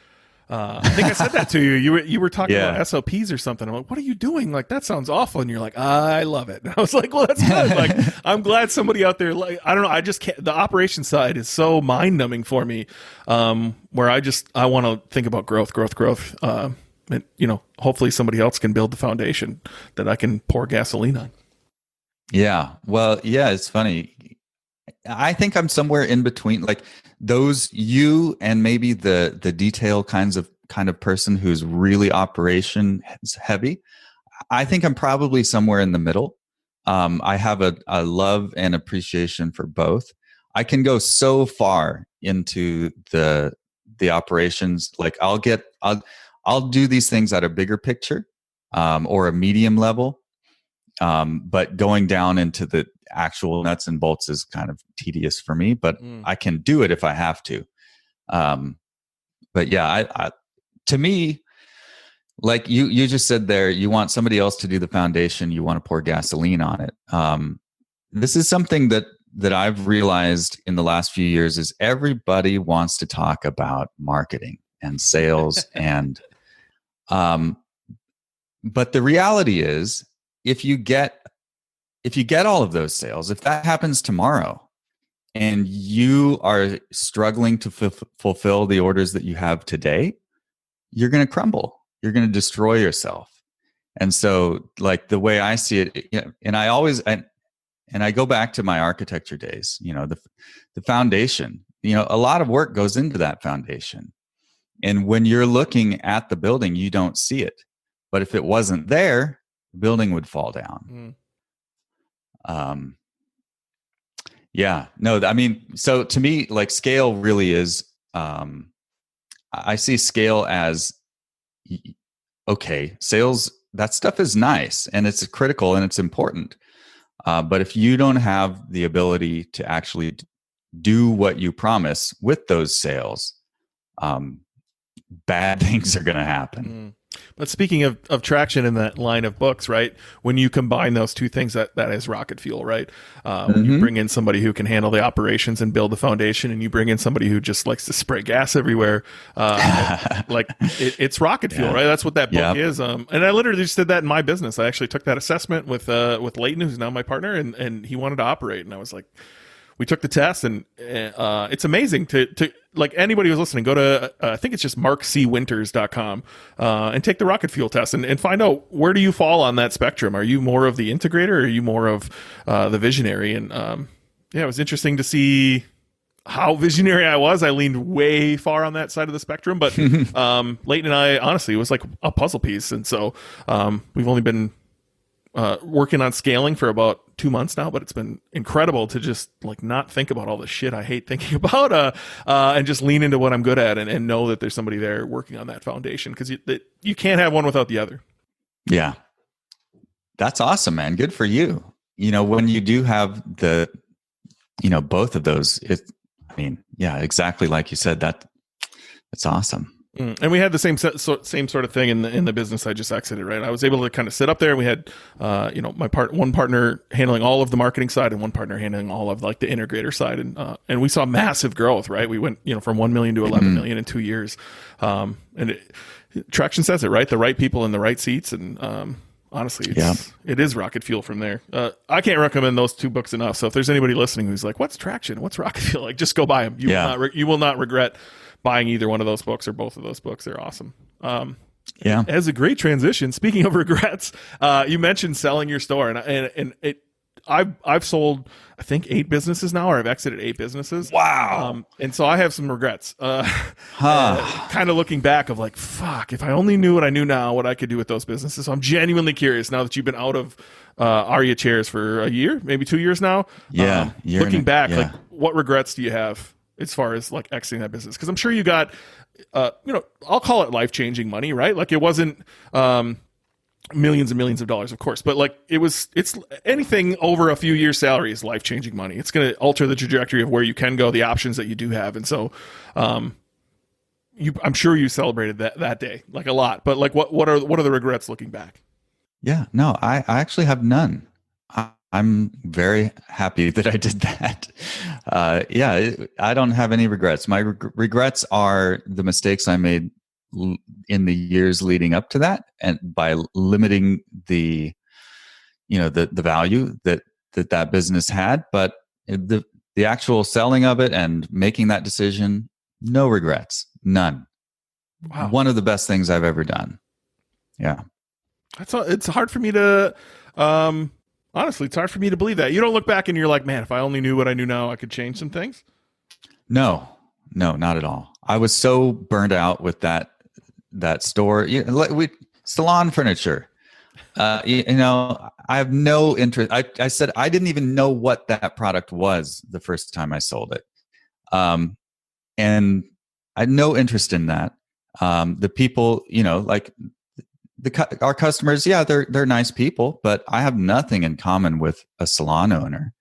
I think I said that to you. You were talking Yeah. about SOPs or something. I'm like, what are you doing? Like, that sounds awful. And you're like, I love it. And I was like, well, that's good. Like, I'm glad somebody out there, like, I don't know. I just can't, the operation side is so mind numbing for me. Where I want to think about growth. And, hopefully somebody else can build the foundation that I can pour gasoline on. Yeah. Well, yeah, it's funny. I think I'm somewhere in between, like those you and maybe the detail kind of person who's really operation heavy. I think I'm probably somewhere in the middle. I have a love and appreciation for both. I can go so far into the operations. Like I'll do these things at a bigger picture, or a medium level. But going down into the actual nuts and bolts is kind of tedious for me, but I can do it if I have to. But yeah, I to me, like you just said there, you want somebody else to do the foundation. You want to pour gasoline on it. This is something that I've realized in the last few years is everybody wants to talk about marketing and sales and, but the reality is, if you get all of those sales, if that happens tomorrow and you are struggling to fulfill the orders that you have today, you're going to crumble. You're going to destroy yourself. And so, like, the way I see it, and I go back to my architecture days, the foundation, a lot of work goes into that foundation. And when you're looking at the building, you don't see it. But if it wasn't there, the building would fall down. Yeah, no, I mean, so to me, like, scale really is, I see scale as, okay, sales, that stuff is nice and it's critical and it's important. But if you don't have the ability to actually do what you promise with those sales, bad things are going to happen. But speaking of traction in that line of books, right? When you combine those two things, that is rocket fuel, right? When you bring in somebody who can handle the operations and build the foundation, and you bring in somebody who just likes to spray gas everywhere, it's rocket fuel, right? That's what that book is. And I literally just did that in my business. I actually took that assessment with Leighton, who's now my partner, and he wanted to operate, and I was like, we took the test, and it's amazing to like, anybody who's listening, go to I think it's just markcwinters.com and take the rocket fuel test and find out, where do you fall on that spectrum? Are you more of the integrator, or are you more of the visionary? And it was interesting to see how visionary I was. I leaned way far on that side of the spectrum, but Leighton and I, honestly, it was like a puzzle piece. And so we've only been working on scaling for about 2 months now, but it's been incredible to just, like, not think about all the shit I hate thinking about, and just lean into what I'm good at, and know that there's somebody there working on that foundation, because you can't have one without the other. Yeah. That's awesome, man. Good for you. When you do have the, both of those, exactly like you said, that's awesome. And we had the same sort of thing in the business I just exited, right? I was able to kind of sit up there. We had, one partner handling all of the marketing side, and one partner handling all of, like, the integrator side, and we saw massive growth, right? We went, from 1 million to 11 million in 2 years, and traction says it, right? The right people in the right seats, and honestly, it is rocket fuel from there. I can't recommend those two books enough. So if there's anybody listening who's like, "What's traction? What's rocket fuel?" Like, just go buy them. You will not regret buying either one of those books or both of those books. They're awesome. As a great transition, speaking of regrets, you mentioned selling your store, and I've sold, I think, 8 businesses now, or I've exited 8 businesses. Wow. And so I have some regrets. Kind of looking back of, like, fuck, if I only knew what I knew now, what I could do with those businesses. So I'm genuinely curious, now that you've been out of Aria Chairs for a year, maybe 2 years now. Looking back, like, what regrets do you have as far as, like, exiting that business? Because I'm sure you got, I'll call it life-changing money, right? Like, it wasn't millions and millions of dollars, of course, but, like, it's anything over a few years' salary is life-changing money. It's going to alter the trajectory of where you can go, the options that you do have. And so I'm sure you celebrated that day, like, a lot. But, like, what are the regrets looking back? Yeah, no, I actually have none. I'm very happy that I did that. I don't have any regrets. My regrets are the mistakes I made in the years leading up to that, and by limiting the value that business had. But the actual selling of it and making that decision, no regrets, none. Wow. One of the best things I've ever done. Yeah. It's hard for me to, honestly, it's hard for me to believe that. You don't look back and you're like, man, if I only knew what I knew now, I could change some things. No, not at all. I was so burned out with that store. Salon furniture. I have no interest. I said I didn't even know what that product was the first time I sold it. And I had no interest in that. The people, like our customers, yeah, they're nice people, but I have nothing in common with a salon owner.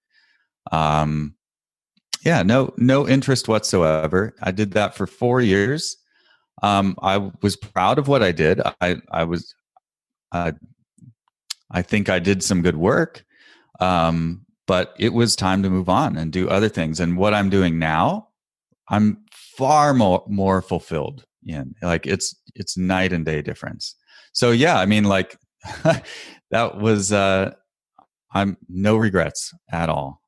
No interest whatsoever. I did that for 4 years. I was proud of what I did. I think I did some good work, but it was time to move on and do other things. And what I'm doing now, I'm far more fulfilled in. Like it's night and day difference. So yeah, I mean, like that was I'm no regrets at all.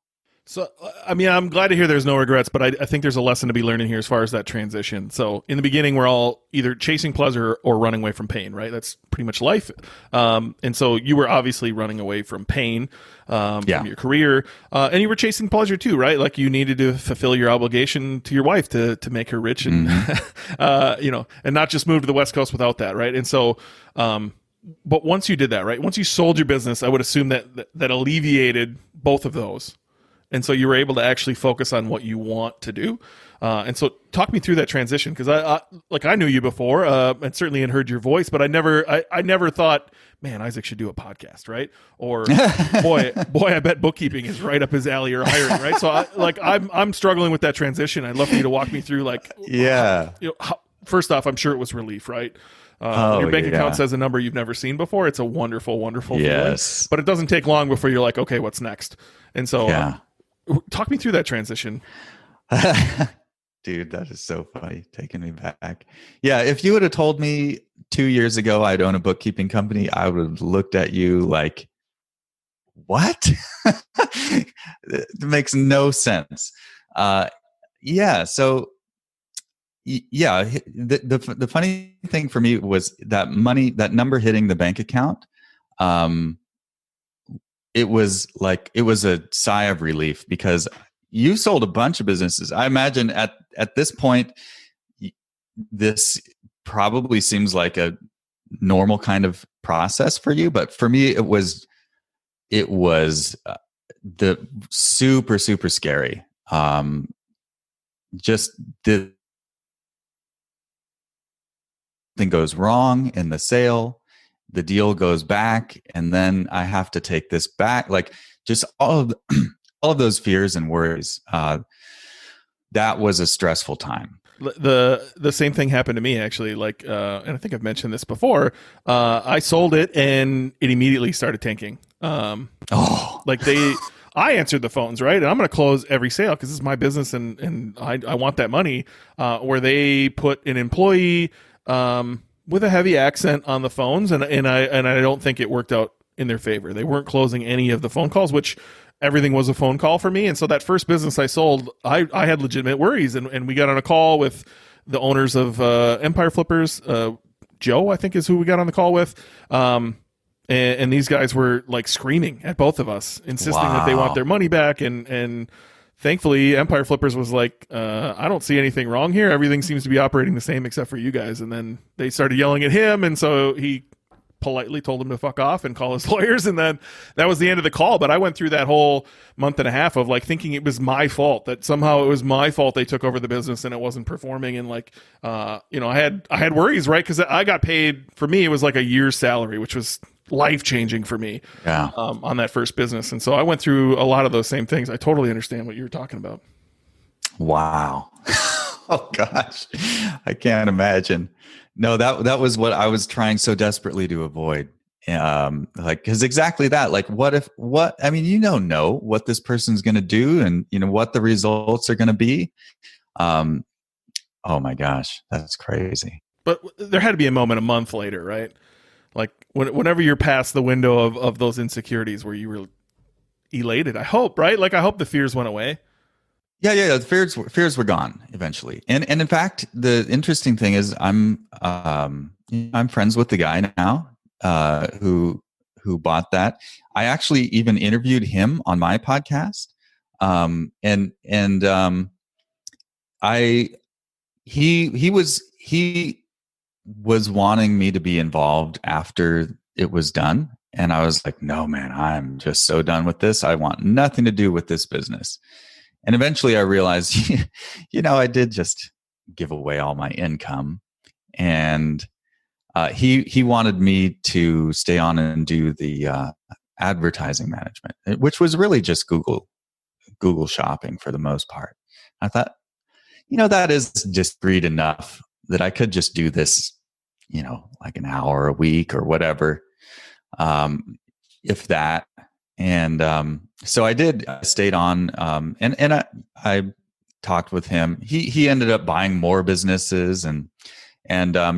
So, I mean, I'm glad to hear there's no regrets, but I think there's a lesson to be learning here as far as that transition. So in the beginning, we're all either chasing pleasure or running away from pain, right? That's pretty much life. And so you were obviously running away from pain from your career, and you were chasing pleasure too, right? Like you needed to fulfill your obligation to your wife to make her rich and, and not just move to the West Coast without that, right? And so, but once you did that, right? Once you sold your business, I would assume that alleviated both of those. And so you were able to actually focus on what you want to do. And so talk me through that transition. Cause I knew you before, and certainly had heard your voice, but I never thought, man, Isaac should do a podcast. Right. Or boy, I bet bookkeeping is right up his alley or hiring. Right. So I'm struggling with that transition. I'd love for you to walk me through first off, I'm sure it was relief, right? When your bank account says a number you've never seen before, it's a wonderful, wonderful feeling. But it doesn't take long before you're like, okay, what's next? And so talk me through that transition. Dude, that is so funny. Taking me back. Yeah. If you would have told me 2 years ago I'd own a bookkeeping company, I would have looked at you like, what? It makes no sense. So the funny thing for me was that number hitting the bank account. It was a sigh of relief because you sold a bunch of businesses. I imagine at this point, this probably seems like a normal kind of process for you, but for me, it was the super, super scary. Just the thing goes wrong in the sale. The deal goes back, and then I have to take this back. Like just all of those fears and worries. That was a stressful time. The same thing happened to me actually. Like, and I think I've mentioned this before. I sold it, and it immediately started tanking. I answered the phones, right? And I'm going to close every sale because this is my business, and I want that money. Where they put an employee with a heavy accent on the phones, and I don't think it worked out in their favor. They weren't closing any of the phone calls, which everything was a phone call for me. And so that first business I sold, I had legitimate worries, and we got on a call with the owners of Empire Flippers. Joe, I think, is who we got on the call with. And these guys were like screaming at both of us, insisting that they want their money back. And thankfully, Empire Flippers was like, I don't see anything wrong here. Everything seems to be operating the same except for you guys. And then they started yelling at him. And so he politely told him to fuck off and call his lawyers. And then that was the end of the call. But I went through that whole month and a half of like thinking it was my fault, that somehow it was my fault they took over the business and it wasn't performing. And like, I had worries, right? Because I got paid, for me, it was like a year's salary, which was life-changing for me on that first business. And so I went through a lot of those same things. I totally understand what you're talking about. Wow. Oh gosh, I can't imagine. No, that was what I was trying so desperately to avoid. Cause exactly that, like, what this person's going to do and what the results are going to be. Oh my gosh, that's crazy. But there had to be a moment a month later, right? Like whenever you're past the window of those insecurities where you were elated, I hope, right? Like I hope the fears went away. Yeah. The fears were gone eventually. And in fact, the interesting thing is I'm friends with the guy now who bought that. I actually even interviewed him on my podcast. I he was wanting me to be involved after it was done. And I was like, no, man, I'm just so done with this. I want nothing to do with this business. And eventually I realized, I did just give away all my income. And he wanted me to stay on and do the advertising management, which was really just Google shopping for the most part. I thought, that is discreet enough that I could just do this, like an hour a week or whatever, if that. And so I did. I stayed on, and I talked with him. He ended up buying more businesses, and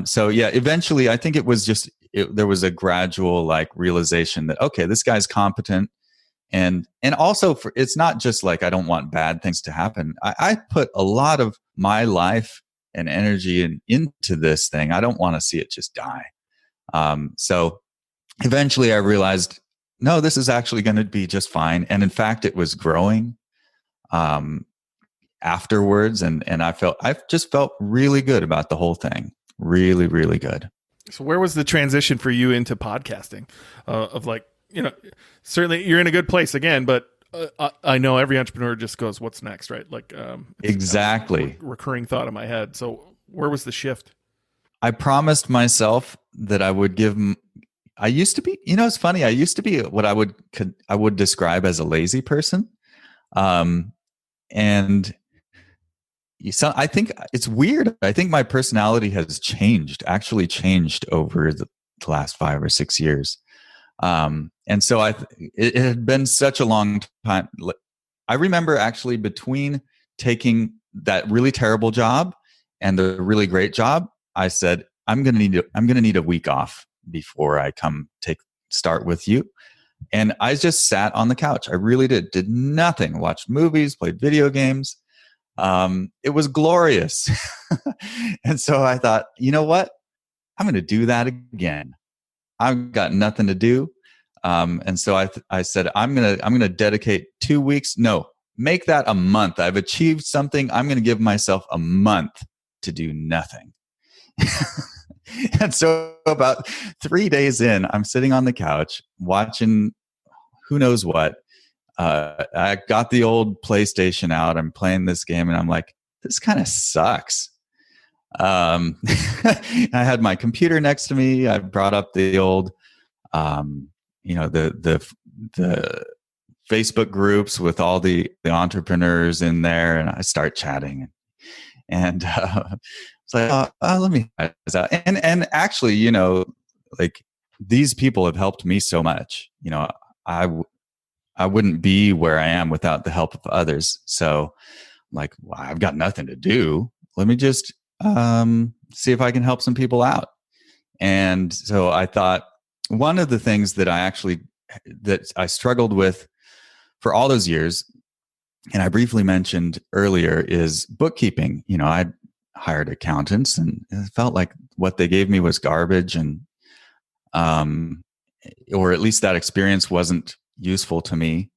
so yeah. Eventually, I think it was just there was a gradual like realization that okay, this guy's competent. And also it's not just like I don't want bad things to happen. I put a lot of my life and energy into this thing. I don't want to see it just die. So eventually I realized, no, this is actually going to be just fine. And in fact, it was growing afterwards. And I just felt really good about the whole thing. Really, really good. So where was the transition for you into podcasting of like, certainly you're in a good place again, but I know every entrepreneur just goes, what's next, right? Like, exactly. Recurring thought in my head. So where was the shift? I promised myself that I would I used to be, it's funny. I used to be what I would describe as a lazy person. And so I think it's weird. I think my personality has actually changed over the last 5 or 6 years. And so it had been such a long time. I remember actually between taking that really terrible job and the really great job, I said, I'm going to need a week off before I come start with you. And I just sat on the couch. I really did nothing, watched movies, played video games. It was glorious. And so I thought, you know what? I'm going to do that again. I've got nothing to do. And so I said, I'm going to dedicate 2 weeks. No, make that a month. I've achieved something. I'm going to give myself a month to do nothing. And so about 3 days in, I'm sitting on the couch watching who knows what. I got the old PlayStation out. I'm playing this game and I'm like, this kind of sucks. I had my computer next to me. I brought up the old, the Facebook groups with all the entrepreneurs in there, and I start chatting, and it's like, let me try this out. And actually, like these people have helped me so much. I wouldn't be where I am without the help of others. So, like, well, I've got nothing to do. Let me just see if I can help some people out. And so I thought one of the things that I struggled with for all those years, and I briefly mentioned earlier, is bookkeeping. I'd hired accountants and it felt like what they gave me was garbage, and or at least that experience wasn't useful to me.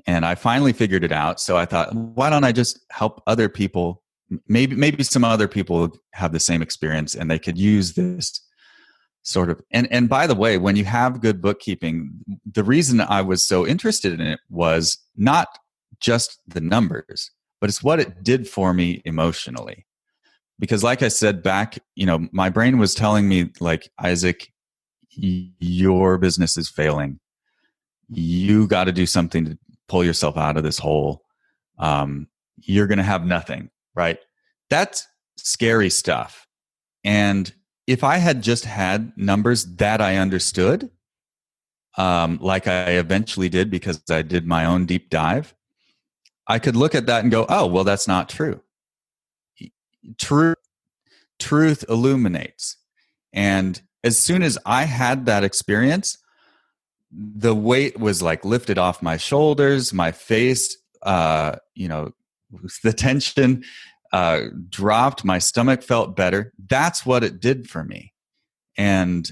And I finally figured it out. So I thought, why don't I just help other people? Maybe some other people have the same experience and they could use this sort of. And by the way, when you have good bookkeeping, the reason I was so interested in it was not just the numbers, but it's what it did for me emotionally. Because like I said back, my brain was telling me like, Isaac, your business is failing. You got to do something to pull yourself out of this hole. You're going to have nothing, right? That's scary stuff. And if I had just had numbers that I understood, like I eventually did because I did my own deep dive, I could look at that and go, oh, well, that's not true. truth illuminates. And as soon as I had that experience, the weight was like lifted off my shoulders, my face, the tension dropped, my stomach felt better. That's what it did for me. And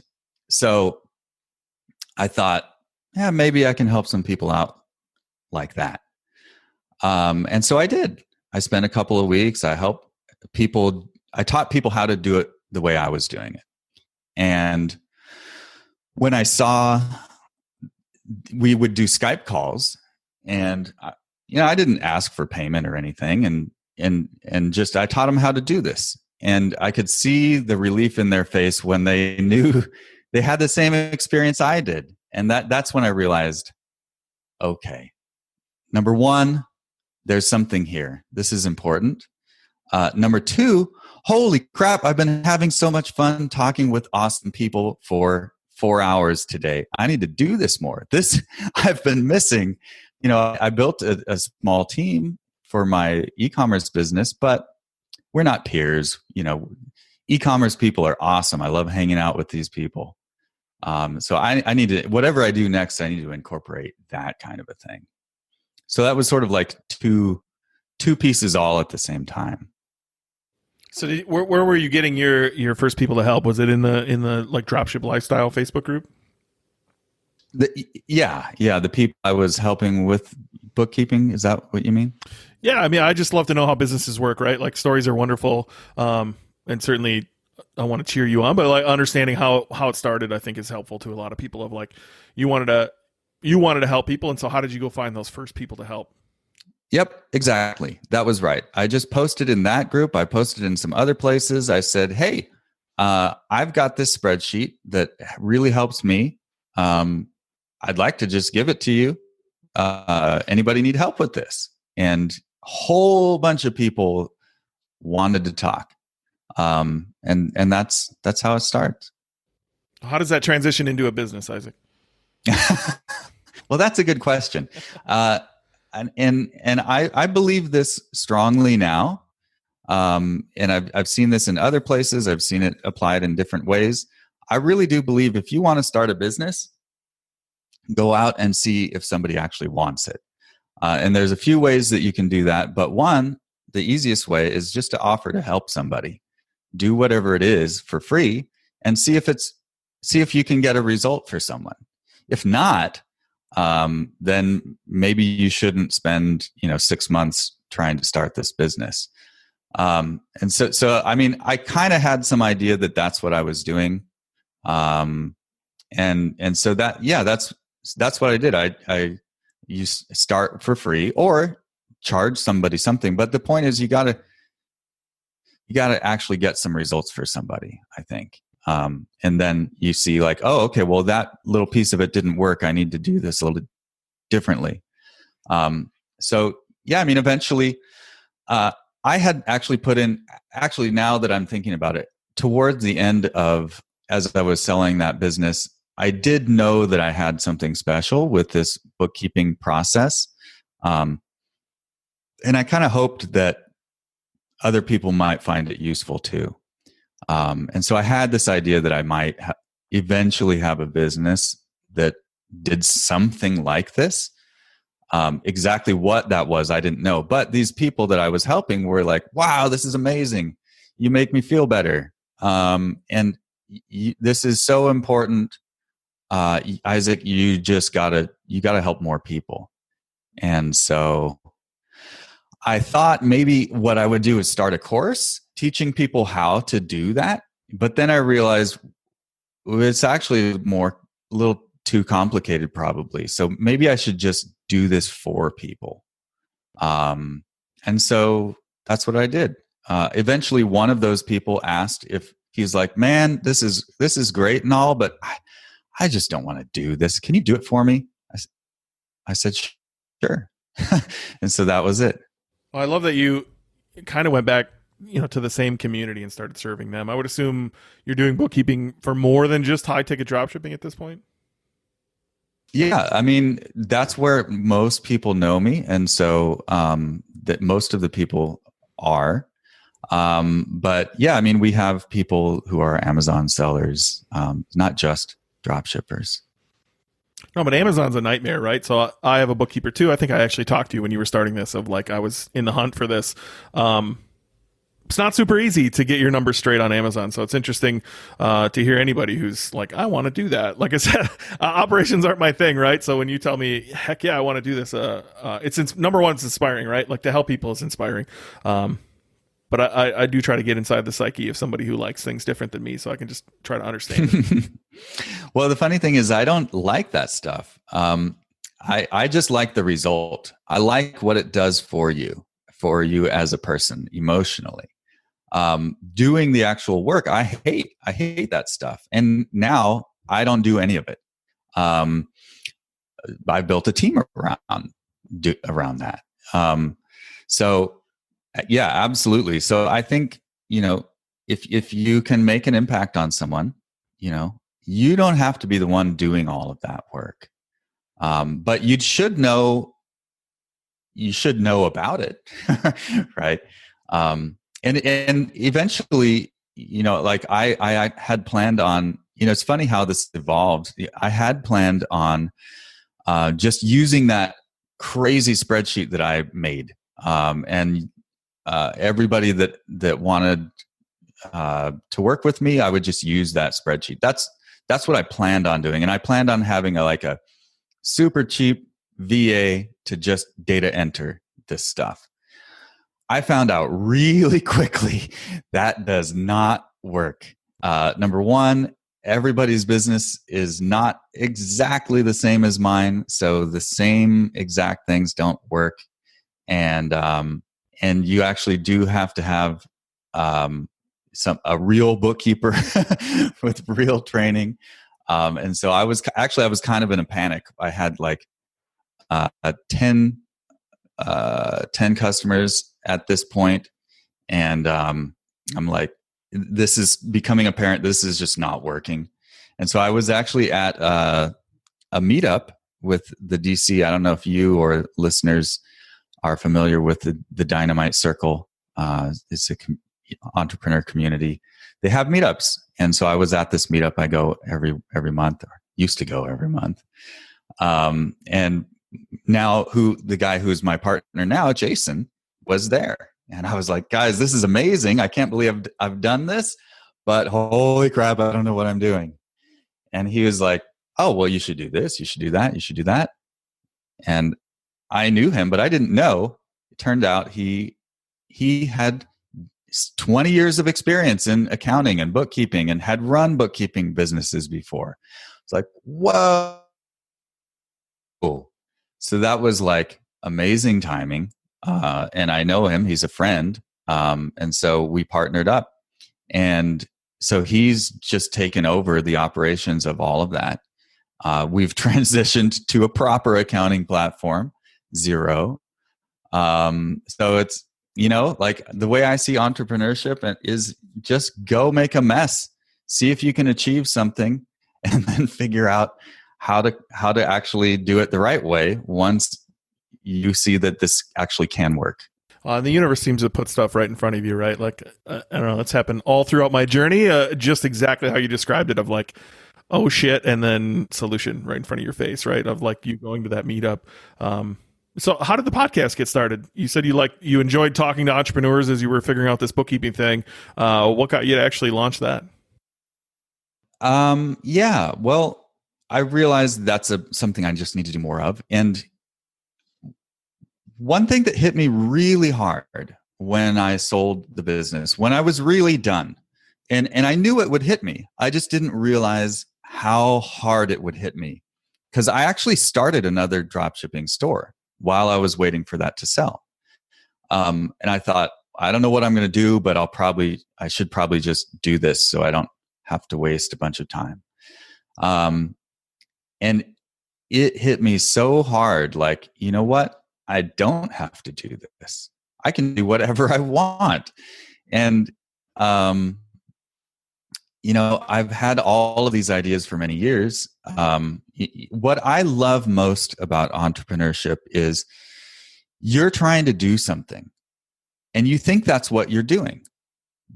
so I thought, yeah, maybe I can help some people out like that. And so I did. I spent a couple of weeks. I taught people how to do it the way I was doing it. And when I saw we would do Skype calls, and I didn't ask for payment or anything, and just I taught them how to do this, and I could see the relief in their face when they knew they had the same experience I did, and that's when I realized, okay, number one, there's something here. This is important. Number two, holy crap, I've been having so much fun talking with awesome people for 4 hours today. I need to do this more. This I've been missing. I built a small team for my e-commerce business, but we're not peers. E-commerce people are awesome. I love hanging out with these people. So I need to, whatever I do next, I need to incorporate that kind of a thing. So that was sort of like two pieces all at the same time. So where were you getting your first people to help? Was it in the like Dropship Lifestyle Facebook group? Yeah. The people I was helping with bookkeeping. Is that what you mean? Yeah. I mean, I just love to know how businesses work, right? Like stories are wonderful. And certainly I want to cheer you on, but like understanding how it started, I think is helpful to a lot of people of like, you wanted to help people. And so how did you go find those first people to help? Yep, exactly. That was right. I just posted in that group. I posted in some other places. I said, hey, I've got this spreadsheet that really helps me. I'd like to just give it to you. Anybody need help with this? And a whole bunch of people wanted to talk. And that's how it starts. How does that transition into a business, Isaac? Well, that's a good question. And I believe this strongly now. And I've seen this in other places. I've seen it applied in different ways. I really do believe if you want to start a business, go out and see if somebody actually wants it. And there's a few ways that you can do that. But one, the easiest way is just to offer to help somebody. Do whatever it is for free and see if you can get a result for someone. If not, then maybe you shouldn't spend 6 months trying to start this business. And so I mean, I kind of had some idea that that's what I was doing, and so that's what I did. You start for free or charge somebody something, but the point is you got to actually get some results for somebody, I think. And then you see like, oh, okay, well, that little piece of it didn't work. I need to do this a little differently. So yeah, I mean, eventually, I had actually actually now that I'm thinking about it, towards the end of, as I was selling that business, I did know that I had something special with this bookkeeping process. And I kind of hoped that other people might find it useful too. And so I had this idea that I might eventually have a business that did something like this. Exactly what that was, I didn't know. But these people that I was helping were like, wow, this is amazing. You make me feel better. And this is so important. Isaac, you gotta help more people. And so I thought maybe what I would do is start a course teaching people how to do that. But then I realized it's actually a little too complicated probably. So maybe I should just do this for people. And so that's what I did. Eventually one of those people asked if he's like, man, this is great and all, but I just don't want to do this. Can you do it for me? I said, sure. And so that was it. Well, I love that you kind of went back, to the same community and started serving them. I would assume you're doing bookkeeping for more than just high ticket dropshipping at this point. Yeah, I mean, that's where most people know me. And so that most of the people are. But yeah, I mean, we have people who are Amazon sellers, not just drop shippers. No, but Amazon's a nightmare, right? So I have a bookkeeper too. I think I actually talked to you when you were starting this of like I was in the hunt for this. It's not super easy to get your numbers straight on Amazon. So it's interesting to hear anybody who's like, I want to do that. Like I said, operations aren't my thing, right? So when you tell me, heck yeah, I want to do this, number one, it's inspiring, right? Like to help people is inspiring. But I do try to get inside the psyche of somebody who likes things different than me so I can just try to understand it. Well, the funny thing is, I don't like that stuff. I just like the result. I like what it does for you as a person emotionally. Doing the actual work, I hate that stuff. And now I don't do any of it. I built a team around that. So yeah, absolutely. So I think, if you can make an impact on someone, you don't have to be the one doing all of that work. But you should know about it, right? And eventually, like I had planned on, it's funny how this evolved. I had planned on just using that crazy spreadsheet that I made, and everybody that wanted to work with me, I would just use that spreadsheet. That's what I planned on doing, and I planned on having a super cheap VA to just data enter this stuff. I found out really quickly that does not work. Number one, everybody's business is not exactly the same as mine, so the same exact things don't work, and you actually do have to have a real bookkeeper with real training. And so I was kind of in a panic. I had like 10 customers at this point, and I'm like, this is becoming apparent. This is just not working. And so I was actually at a meetup with the DC. I don't know if you or listeners are familiar with the Dynamite Circle. It's a entrepreneur community. They have meetups, and so I was at this meetup. I go every month, or used to go every month. And now, the guy who's my partner now, Jason, was there, and I was like, guys, this is amazing. I can't believe I've done this, but holy crap, I don't know what I'm doing. And he was like, oh, well, you should do this, you should do that, you should do that. And I knew him, but I didn't know. It turned out he had 20 years of experience in accounting and bookkeeping and had run bookkeeping businesses before. It's like, whoa. So that was like amazing timing. And I know him, he's a friend. And so we partnered up. And so he's just taken over the operations of all of that. We've transitioned to a proper accounting platform, Xero. So it's, like the way I see entrepreneurship is just go make a mess, see if you can achieve something, and then figure out how to actually do it the right way once you see that this actually can work. The universe seems to put stuff right in front of you, right? Like, I don't know, that's happened all throughout my journey, just exactly how you described it, of like, oh shit, and then solution right in front of your face, right? Of like you going to that meetup. So how did the podcast get started? You said you enjoyed talking to entrepreneurs as you were figuring out this bookkeeping thing. What got you to actually launch that? Yeah, well, I realized that's something I just need to do more of. And one thing that hit me really hard when I sold the business, when I was really done, and I knew it would hit me, I just didn't realize how hard it would hit me, because I actually started another dropshipping store while I was waiting for that to sell. And I thought, I don't know what I'm going to do, but I should probably just do this so I don't have to waste a bunch of time. And it hit me so hard, like, you know what? I don't have to do this. I can do whatever I want. And, I've had all of these ideas for many years. What I love most about entrepreneurship is you're trying to do something and you think that's what you're doing.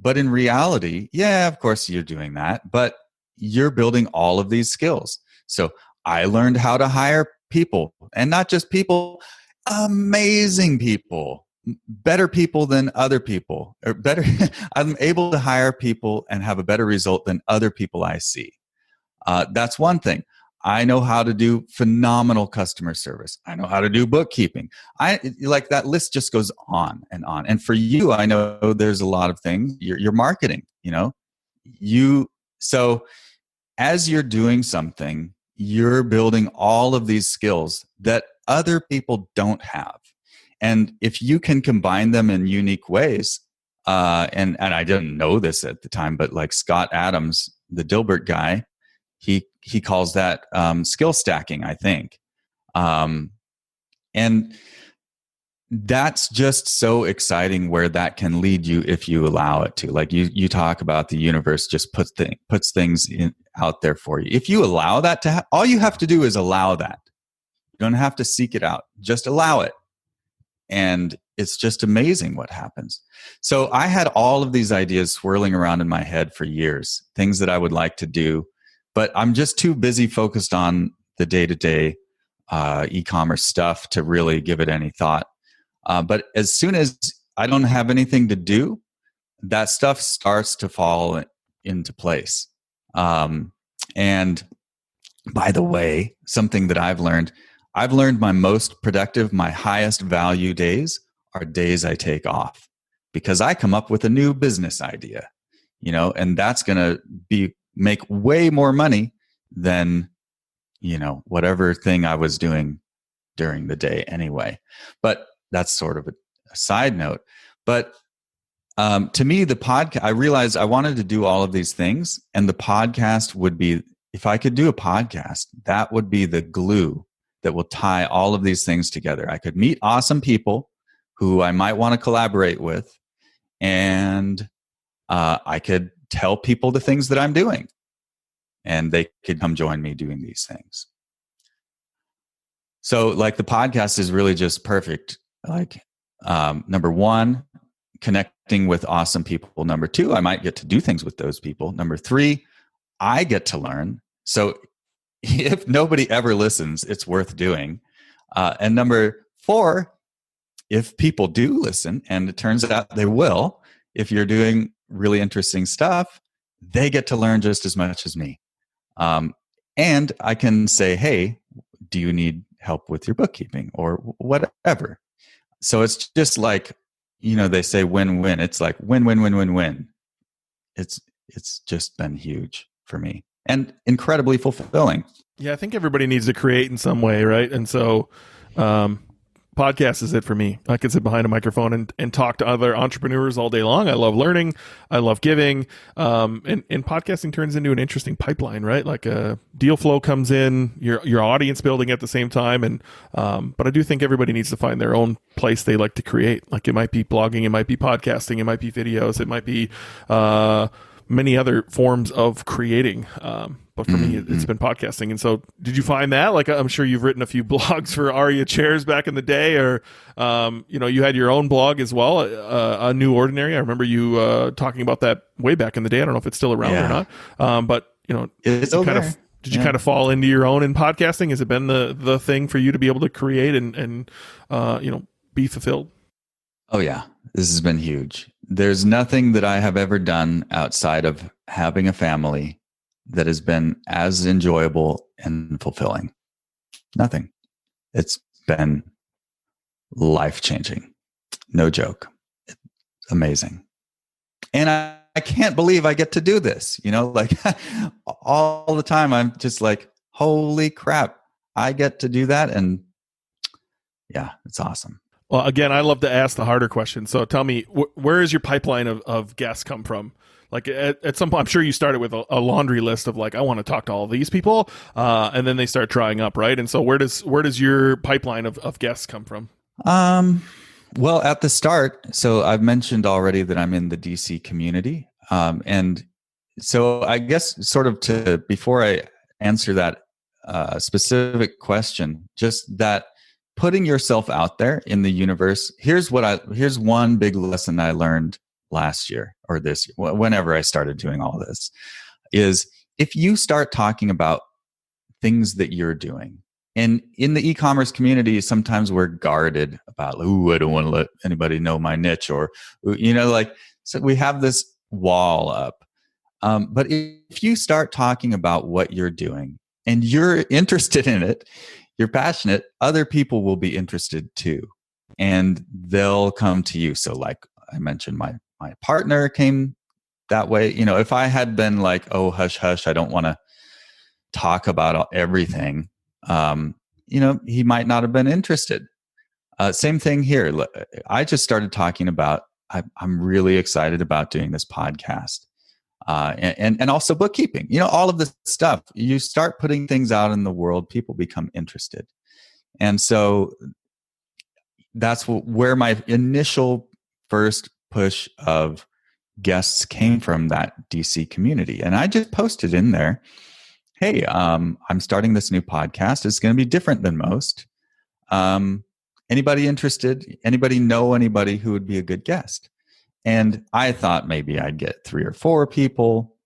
But in reality, yeah, of course you're doing that, but you're building all of these skills. So I learned how to hire people, and not just people, amazing people, better people than other people, or better. I'm able to hire people and have a better result than other people I see. That's one thing. I know how to do phenomenal customer service. I know how to do bookkeeping. I like that list just goes on and on. And for you, I know there's a lot of things. You're marketing, so as you're doing something, you're building all of these skills that other people don't have. And if you can combine them in unique ways, and I didn't know this at the time, but like Scott Adams, the Dilbert guy, he calls that skill stacking, I think. And that's just so exciting where that can lead you if you allow it to. Like you talk about the universe just puts things out there for you. If you allow that to all you have to do is allow that. You don't have to seek it out. Just allow it. And it's just amazing what happens. So I had all of these ideas swirling around in my head for years, things that I would like to do, but I'm just too busy focused on the day-to-day e-commerce stuff to really give it any thought. But as soon as I don't have anything to do, that stuff starts to fall into place. And by the way, something that I've learned my most productive, my highest value days are days I take off, because I come up with a new business idea, and that's going to make way more money than, whatever thing I was doing during the day anyway. But that's sort of a side note. But to me, the podcast, I realized I wanted to do all of these things, and the podcast would be, if I could do a podcast, that would be the glue that will tie all of these things together. I could meet awesome people who I might want to collaborate with, and I could tell people the things that I'm doing, and they could come join me doing these things. So like the podcast is really just perfect. Like number one, connecting with awesome people. Number two, I might get to do things with those people. Number three, I get to learn. So if nobody ever listens, it's worth doing. And number four, if people do listen, and it turns out they will, if you're doing really interesting stuff, they get to learn just as much as me. And I can say, hey, do you need help with your bookkeeping or whatever? So it's just like, they say win-win. It's like win-win-win-win-win. It's just been huge for me and incredibly fulfilling. Yeah, I think everybody needs to create in some way, right? And so podcast is it for me. I can sit behind a microphone and talk to other entrepreneurs all day long. I love learning. I love giving. And podcasting turns into an interesting pipeline, right? Like a deal flow comes in, your audience building at the same time. And but I do think everybody needs to find their own place they like to create. Like it might be blogging, it might be podcasting, it might be videos, it might be many other forms of creating. But for me, it's been podcasting. And so did you find that? Like, I'm sure you've written a few blogs for Aria Chairs back in the day, or, you had your own blog as well, A New Ordinary. I remember you talking about that way back in the day. I don't know if it's still around or not. But, it's okay. Did you kind of fall into your own in podcasting? Has it been the thing for you to be able to create and be fulfilled? Oh, yeah. This has been huge. There's nothing that I have ever done outside of having a family that has been as enjoyable and fulfilling. Nothing. It's been life-changing. No joke. It's amazing. And I can't believe I get to do this. Like all the time I'm just like, holy crap, I get to do that. And yeah, it's awesome. Well, again, I love to ask the harder questions. So tell me, where is your pipeline of guests come from? Like at some point, I'm sure you started with a laundry list of like, I want to talk to all these people, and then they start trying up, right? And so where does your pipeline of guests come from? Well, at the start, so I've mentioned already that I'm in the DC community, and so I guess sort of before I answer that specific question, just that putting yourself out there in the universe. Here's one big lesson I learned last year or this, whenever I started doing all this, is if you start talking about things that you're doing, and in the e-commerce community, sometimes we're guarded about, "Ooh, I don't want to let anybody know my niche," or, like, so we have this wall up. But if you start talking about what you're doing and you're interested in it, you're passionate, other people will be interested too, and they'll come to you. So, like I mentioned, my partner came that way. If I had been like, "Oh, hush, hush, I don't want to talk about everything," he might not have been interested. Same thing here. I just started talking about, I'm really excited about doing this podcast. And also bookkeeping, all of this stuff. You start putting things out in the world, people become interested. And so that's where my initial first push of guests came from, that DC community. And I just posted in there, "Hey, I'm starting this new podcast. It's going to be different than most. Anybody interested? Anybody know anybody who would be a good guest?" And I thought maybe I'd get 3 or 4 people,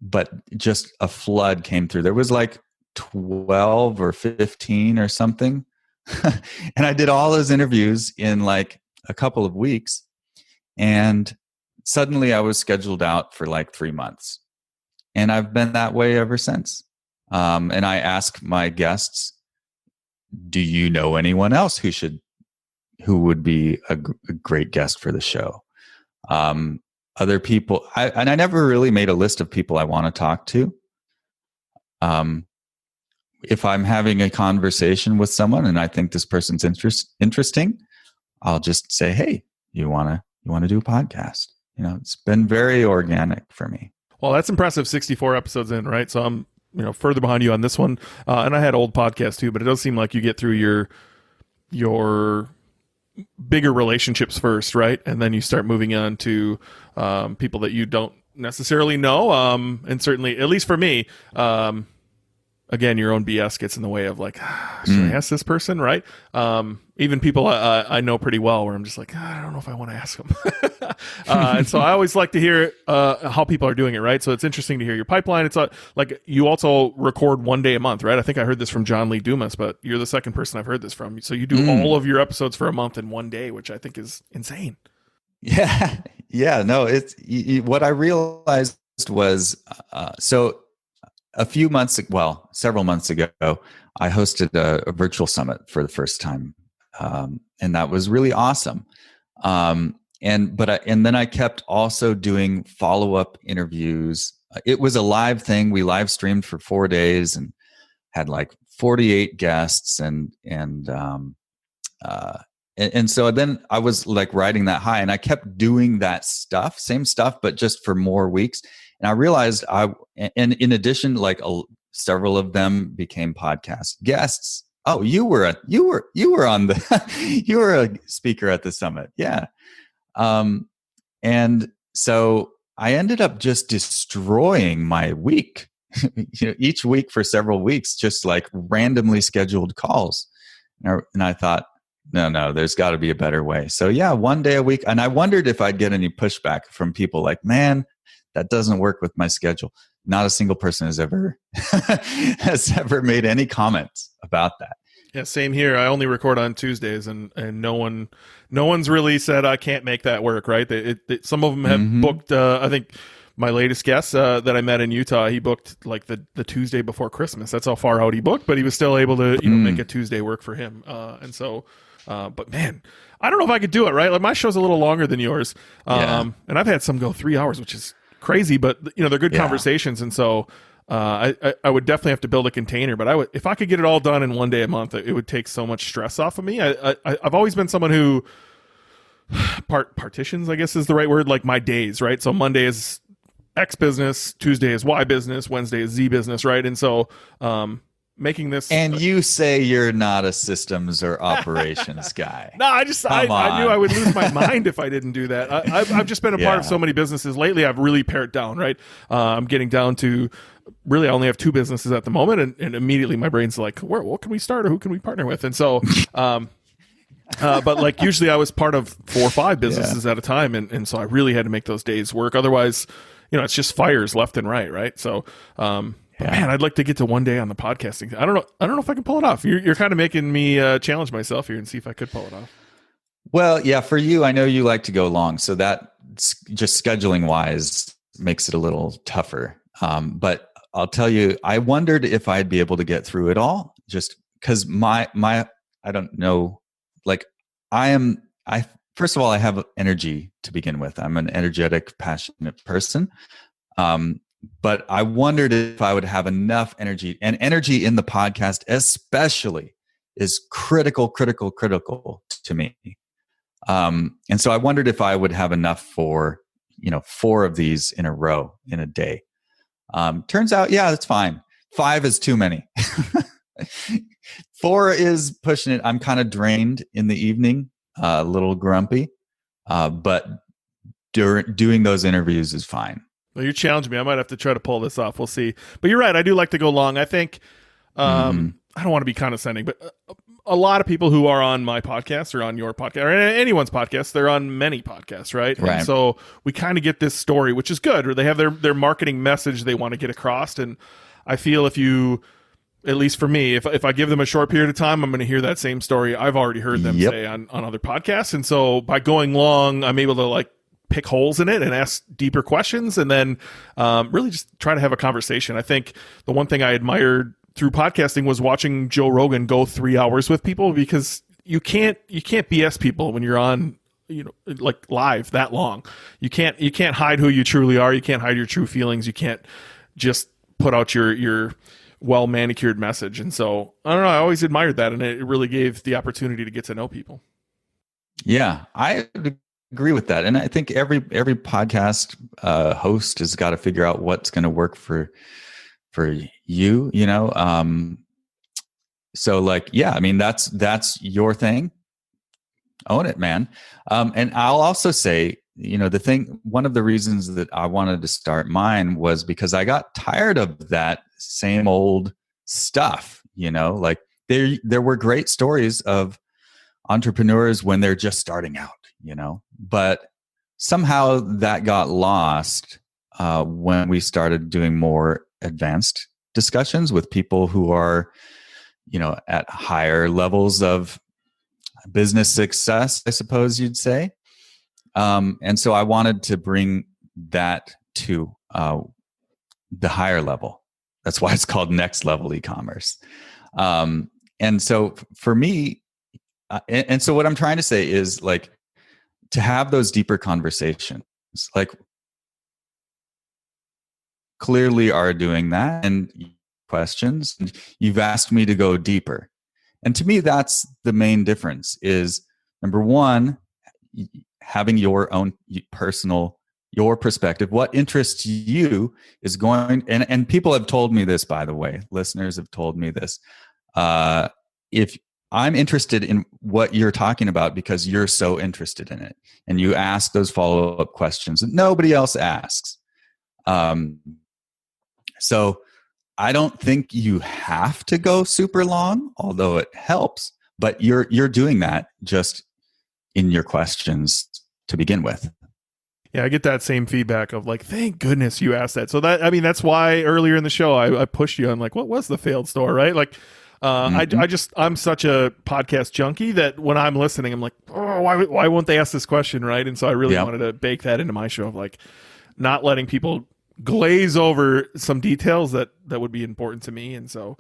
but just a flood came through. There was like 12 or 15 or something. And I did all those interviews in like a couple of weeks. And suddenly I was scheduled out for like 3 months. And I've been that way ever since. And I ask my guests, "Do you know anyone else who would be a great guest for the show?" Other people, I never really made a list of people I want to talk to. If I'm having a conversation with someone and I think this person's interesting, I'll just say, "Hey, you want to do a podcast?" It's been very organic for me. Well, that's impressive. 64 episodes in, right? So I'm, further behind you on this one. And I had old podcasts too, but it does seem like you get through your bigger relationships first, right? And then you start moving on to people that you don't necessarily know. And certainly, at least for me, again, your own BS gets in the way of like, should I ask this person, right? Even people I know pretty well, where I'm just like, I don't know if I want to ask them. And so I always like to hear how people are doing it, right? So it's interesting to hear your pipeline. It's like you also record 1 day a month, right? I think I heard this from John Lee Dumas, but you're the second person I've heard this from. So you do all of your episodes for a month in 1 day, which I think is insane. Yeah. Yeah. No, it's what I realized was, so several months ago, I hosted a virtual summit for the first time. And that was really awesome. And then I kept also doing follow-up interviews. It was a live thing. We live streamed for 4 days and had like 48 guests. And so then I was like riding that high, and I kept doing that stuff, same stuff, but just for more weeks. And I realized and in addition, like several of them became podcast guests. Oh, you were on the, you were a speaker at the summit. Yeah. And so I ended up just destroying my week, each week for several weeks, just like randomly scheduled calls. And I thought, no, there's got to be a better way. So yeah, 1 day a week. And I wondered if I'd get any pushback from people like, "Man, that doesn't work with my schedule." Not a single person has ever made any comments about that. Yeah, same here. I only record on Tuesdays, and no one's really said I can't make that work. Right? Some of them have booked. I think my latest guest that I met in Utah, he booked like the Tuesday before Christmas. That's how far out he booked, but he was still able to make a Tuesday work for him. And so, but man, I don't know if I could do it. Right? Like my show's a little longer than yours, and I've had some go 3 hours, which is crazy, but they're good conversations. And so I would definitely have to build a container, but if I could get it all done in 1 day a month, it would take so much stress off of me. I've always been someone who partitions, I guess is the right word, like my days, right? So Monday is X business, Tuesday is Y business, Wednesday is Z business, right? And so making this. And you say you're not a systems or operations guy. No, I knew I would lose my mind if I didn't do that. I've just been a part of so many businesses lately. I've really pared down, right? I'm getting down to really, I only have 2 businesses at the moment. And immediately my brain's like, what can we start or who can we partner with? And so, But like usually I was part of 4 or 5 businesses at a time. And so I really had to make those days work. Otherwise, it's just fires left and right. Right. So, but man, I'd like to get to one day on the podcasting. I don't know if I can pull it off. You're kind of making me challenge myself here and see if I could pull it off. Well, yeah, for you, I know you like to go long. So that just scheduling wise makes it a little tougher. But I'll tell you, I wondered if I'd be able to get through it all just because my, I don't know, like first of all, I have energy to begin with. I'm an energetic, passionate person. But I wondered if I would have enough energy, and energy in the podcast especially is critical to me. And so I wondered if I would have enough for, 4 of these in a row in a day. Turns out, yeah, that's fine. 5 is too many. 4 is pushing it. I'm kind of drained in the evening, a little grumpy, but doing those interviews is fine. Well, you challenged me. I might have to try to pull this off. We'll see. But you're right. I do like to go long. I think, I don't want to be condescending, but a lot of people who are on my podcast or on your podcast or anyone's podcast, they're on many podcasts, right? And so we kind of get this story, which is good. Or they have their marketing message they want to get across. And I feel if you, at least for me, if I give them a short period of time, I'm going to hear that same story I've already heard them say on other podcasts. And so by going long, I'm able to like pick holes in it and ask deeper questions and then really just try to have a conversation. I think the one thing I admired through podcasting was watching Joe Rogan go 3 hours with people, because you can't BS people when you're on, like live that long. You can't hide who you truly are. You can't hide your true feelings. You can't just put out your well manicured message. And so I don't know, I always admired that, and it really gave the opportunity to get to know people. Yeah, I agree with that. And I think every podcast host has got to figure out what's going to work for you, so like, yeah, I mean, that's your thing. Own it, man. And I'll also say, one of the reasons that I wanted to start mine was because I got tired of that same old stuff, like there were great stories of entrepreneurs when they're just starting out, but somehow that got lost when we started doing more advanced discussions with people who are, at higher levels of business success, I suppose you'd say. And so I wanted to bring that to the higher level. That's why it's called next level e-commerce. And so for me, and so what I'm trying to say is like to have those deeper conversations, like clearly are doing that, and questions, and you've asked me to go deeper. And to me, that's the main difference is, number one, having your own your perspective, what interests you is going, and people have told me this, by the way, listeners have told me this. If I'm interested in what you're talking about because you're so interested in it, and you ask those follow-up questions that nobody else asks. So I don't think you have to go super long, although it helps, but you're doing that just in your questions to begin with. Yeah, I get that same feedback of like, thank goodness you asked that. So that's why earlier in the show, I pushed you on like, what was the failed store, right? Like, I'm such a podcast junkie that when I'm listening, I'm like, oh, why won't they ask this question, right? And so I really wanted to bake that into my show of like not letting people glaze over some details that would be important to me. And so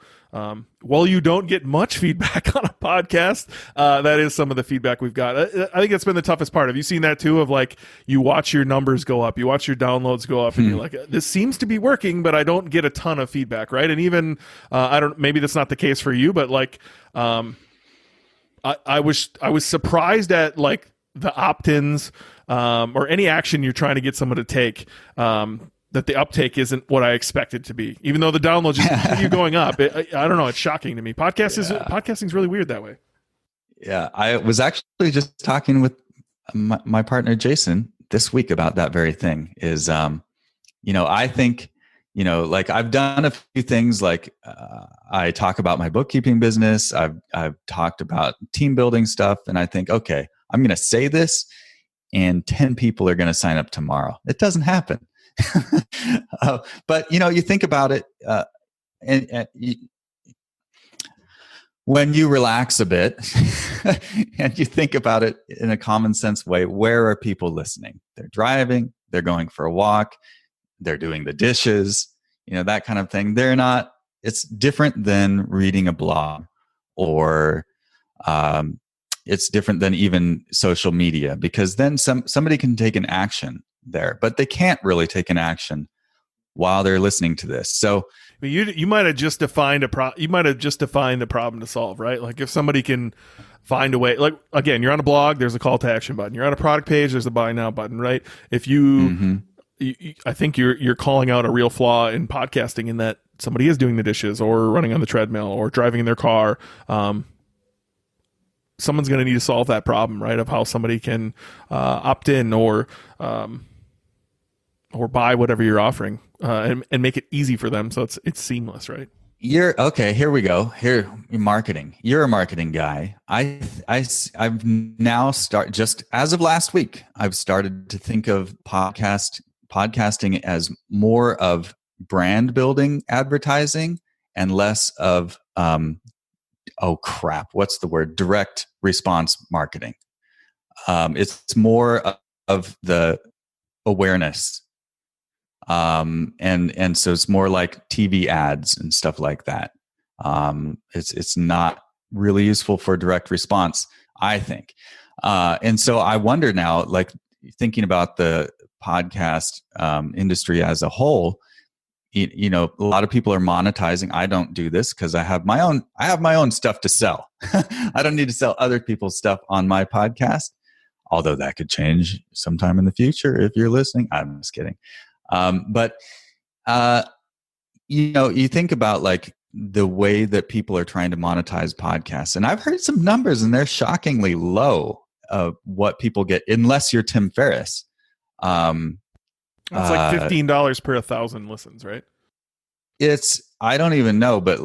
while you don't get much feedback on a podcast, that is some of the feedback we've got. I think that's been the toughest part. Have you seen that too, of like you watch your numbers go up, you watch your downloads go up, and you're like, this seems to be working, but I don't get a ton of feedback, right? And even maybe that's not the case for you, but like I was surprised at like the opt-ins or any action you're trying to get someone to take, that the uptake isn't what I expected to be, even though the downloads just continue going up. I don't know. It's shocking to me. Podcasting's really weird that way. Yeah. I was actually just talking with my partner, Jason, this week about that very thing is, I think Like I've done a few things, like I talk about my bookkeeping business. I've talked about team building stuff, and I think, okay, I'm going to say this, and 10 people are going to sign up tomorrow. It doesn't happen. But you think about it, and when you relax a bit and you think about it in a common sense way, where are people listening? They're driving, they're going for a walk, they're doing the dishes, that kind of thing. It's different than reading a blog, or it's different than even social media, because then somebody can take an action there, but they can't really take an action while they're listening to this. So you might have just defined the problem to solve, right? Like if somebody can find a way, like again, you're on a blog, there's a call to action button. You're on a product page, there's a buy now button, right? If I think you're calling out a real flaw in podcasting, in that somebody is doing the dishes or running on the treadmill or driving in their car. Someone's going to need to solve that problem, right? Of how somebody can opt in or buy whatever you're offering, and make it easy for them, so it's seamless, right? Here we go. Marketing. You're a marketing guy. I've now just as of last week, I've started to think of podcasting as more of brand building advertising and less of what's the word? Direct response marketing. It's more of the awareness. And so it's more like TV ads and stuff like that. It's not really useful for direct response, I think. And so I wonder now, like thinking about the podcast industry as a whole, a lot of people are monetizing. I don't do this because I have my own stuff to sell. I don't need to sell other people's stuff on my podcast, although that could change sometime in the future if you're listening. I'm just kidding. But you think about like the way that people are trying to monetize podcasts, and I've heard some numbers, and they're shockingly low of what people get, unless you're Tim Ferriss. It's like $15 per 1,000 listens, right? I don't even know, but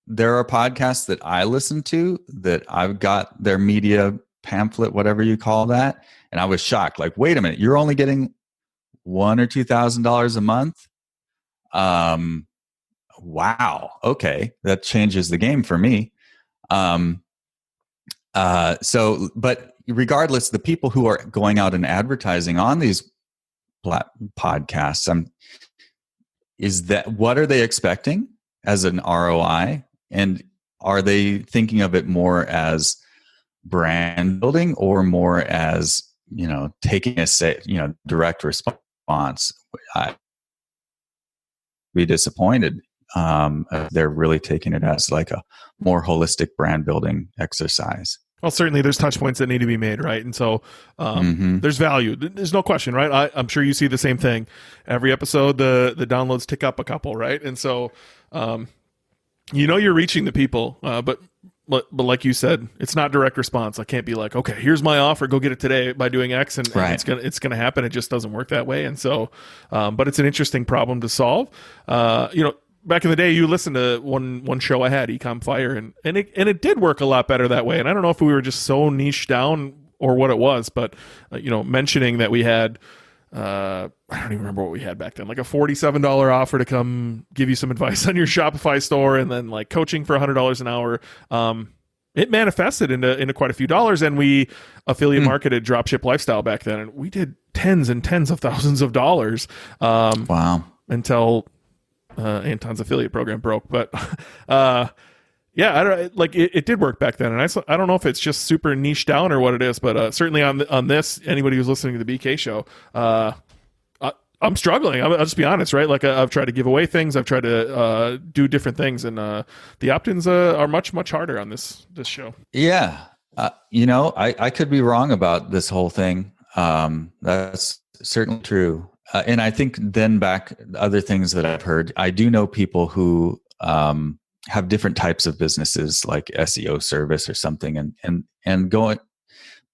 there are podcasts that I listen to that I've got their media pamphlet, whatever you call that, and I was shocked. Like, wait a minute, you're only getting $1,000 or $2,000 a month? Wow. Okay, that changes the game for me. But regardless, the people who are going out and advertising on these podcasts, what are they expecting as an ROI? And are they thinking of it more as brand building, or more as, taking a direct response? I'd be disappointed if they're really taking it as like a more holistic brand building exercise. Well, certainly there's touch points that need to be made, right? And so there's value. There's no question, right? I'm sure you see the same thing. Every episode, the downloads tick up a couple, right? And so you're reaching the people, but like you said, it's not direct response. I can't be like, okay, here's my offer, go get it today by doing X, and it's gonna happen. It just doesn't work that way. And so, but it's an interesting problem to solve. Back in the day, you listened to one show I had, Ecom Fire, and it did work a lot better that way. And I don't know if we were just so niche down or what it was, but mentioning that we had, I don't even remember what we had back then, like a $47 offer to come give you some advice on your Shopify store, and then like coaching for $100 an hour. It manifested into quite a few dollars, and we affiliate marketed Dropship Lifestyle back then, and we did tens and tens of thousands of dollars. Wow! Until Anton's affiliate program broke, but it did work back then, and I don't know if it's just super niche down or what it is, but certainly on this, anybody who's listening to the BK show, I'm struggling. I'll just be honest, right? Like I've tried to give away things, I've tried to do different things, and the opt-ins are much harder on this show. Yeah, I could be wrong about this whole thing. That's certainly true. And I think then back other things that I've heard, I do know people who have different types of businesses, like SEO service or something, and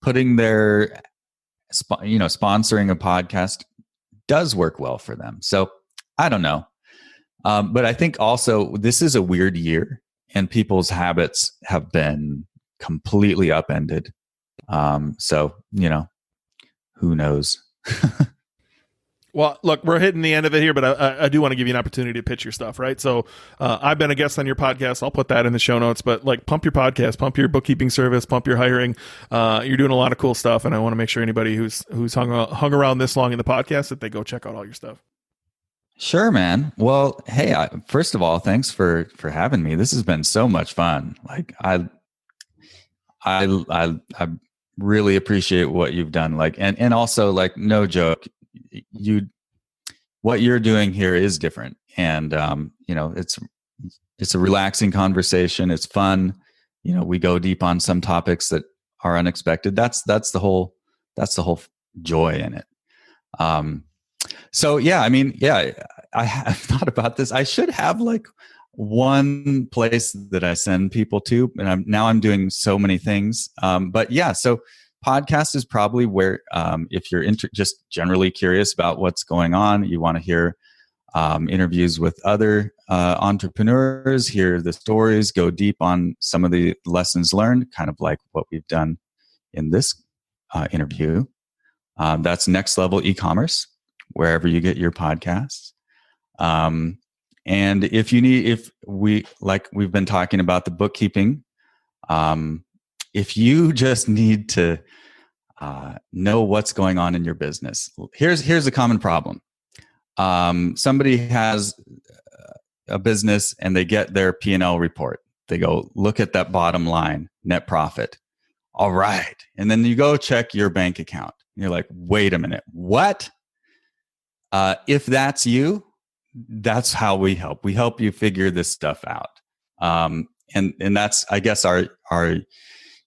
putting their sponsoring a podcast does work well for them. So I don't know. But I think also this is a weird year, and people's habits have been completely upended. So, who knows? Well, look, we're hitting the end of it here, but I do want to give you an opportunity to pitch your stuff, right? So I've been a guest on your podcast. I'll put that in the show notes, but like pump your podcast, pump your bookkeeping service, pump your hiring. You're doing a lot of cool stuff, and I want to make sure anybody who's hung around this long in the podcast that they go check out all your stuff. Sure, man. Well, hey, first of all, thanks for having me. This has been so much fun. Like I really appreciate what you've done. Like, and also, like, no joke, what you're doing here is different, and it's a relaxing conversation. It's fun. We go deep on some topics that are unexpected. That's the whole joy in it. So yeah, I mean, yeah, I have thought about this. I should have like one place that I send people to, and I'm doing so many things. But yeah, so podcast is probably where, if you're just generally curious about what's going on, you want to hear interviews with other entrepreneurs, hear the stories, go deep on some of the lessons learned, kind of like what we've done in this interview. That's Next Level eCommerce, wherever you get your podcasts. And if we've been talking about the bookkeeping, if you just need to know what's going on in your business, here's a common problem. Somebody has a business and they get their P&L report. They go look at that bottom line, net profit. All right. And then you go check your bank account. You're like, wait a minute, what? If that's you, that's how we help. We help you figure this stuff out. And that's, I guess, our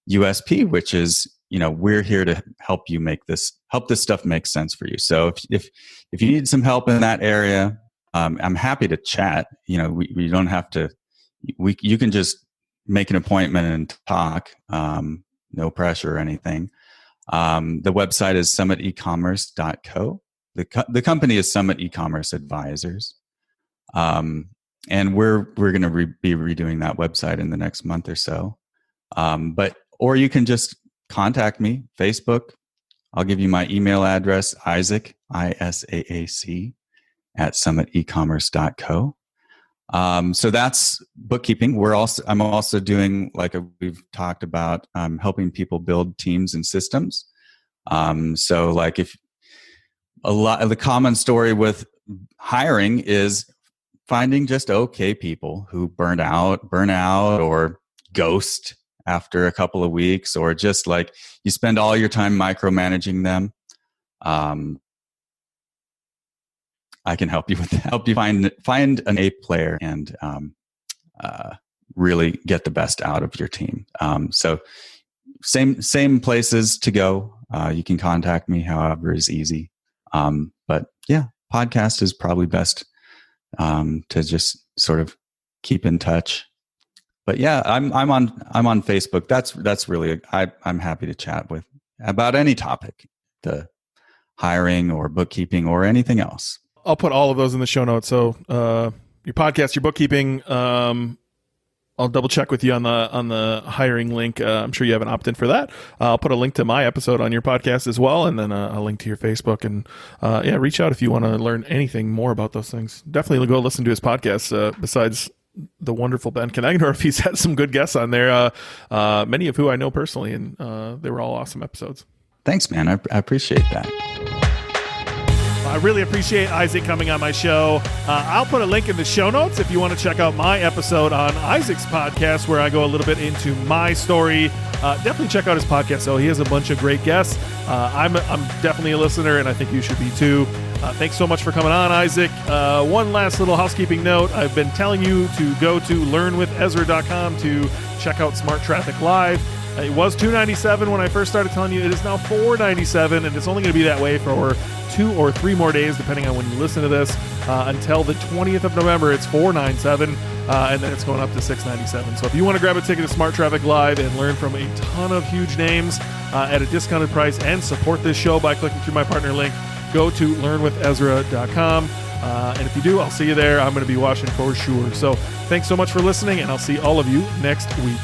USP, which is, we're here to help you help this stuff make sense for you. So if you need some help in that area, I'm happy to chat. We don't have to, you can just make an appointment and talk. No pressure or anything. The website is summitecommerce.co. The company is Summit eCommerce Advisors. And we're going to be redoing that website in the next month or so. Or you can just contact me, Facebook. I'll give you my email address, Isaac, ISAAC, at summitecommerce.co. So that's bookkeeping. I'm also doing, like we've talked about, helping people build teams and systems. So like if a lot of the common story with hiring is finding just okay people who burn out or ghost after a couple of weeks, or just like you spend all your time micromanaging them. I can help you with that. Help you find an A player and really get the best out of your team. So same places to go. You can contact me however is easy. But yeah, podcast is probably best to just sort of keep in touch. But yeah, I'm on Facebook. That's really I'm happy to chat with about any topic, the hiring or bookkeeping or anything else. I'll put all of those in the show notes. So your podcast, your bookkeeping. I'll double check with you on the hiring link. I'm sure you have an opt-in for that. I'll put a link to my episode on your podcast as well, and then a link to your Facebook. And reach out if you want to learn anything more about those things. Definitely go listen to his podcast. Besides the wonderful Ben Knegendorf, he's had some good guests on there, many of who I know personally, and they were all awesome episodes. Thanks, man. I appreciate that. I really appreciate Isaac coming on my show. I'll put a link in the show notes if you want to check out my episode on Isaac's podcast, where I go a little bit into my story. Definitely check out his podcast, though. He has a bunch of great guests. I'm definitely a listener, and I think you should be too. Thanks so much for coming on, Isaac. One last little housekeeping note. I've been telling you to go to learnwithezra.com to check out Smart Traffic Live. It was $297 when I first started telling you. It is now $497, and it's only going to be that way for 2 or 3 more days, depending on when you listen to this. Until the 20th of November, it's $497, and then it's going up to $697. So if you want to grab a ticket to Smart Traffic Live and learn from a ton of huge names at a discounted price and support this show by clicking through my partner link, go to learnwithezra.com. And if you do, I'll see you there. I'm going to be watching for sure. So thanks so much for listening, and I'll see all of you next week.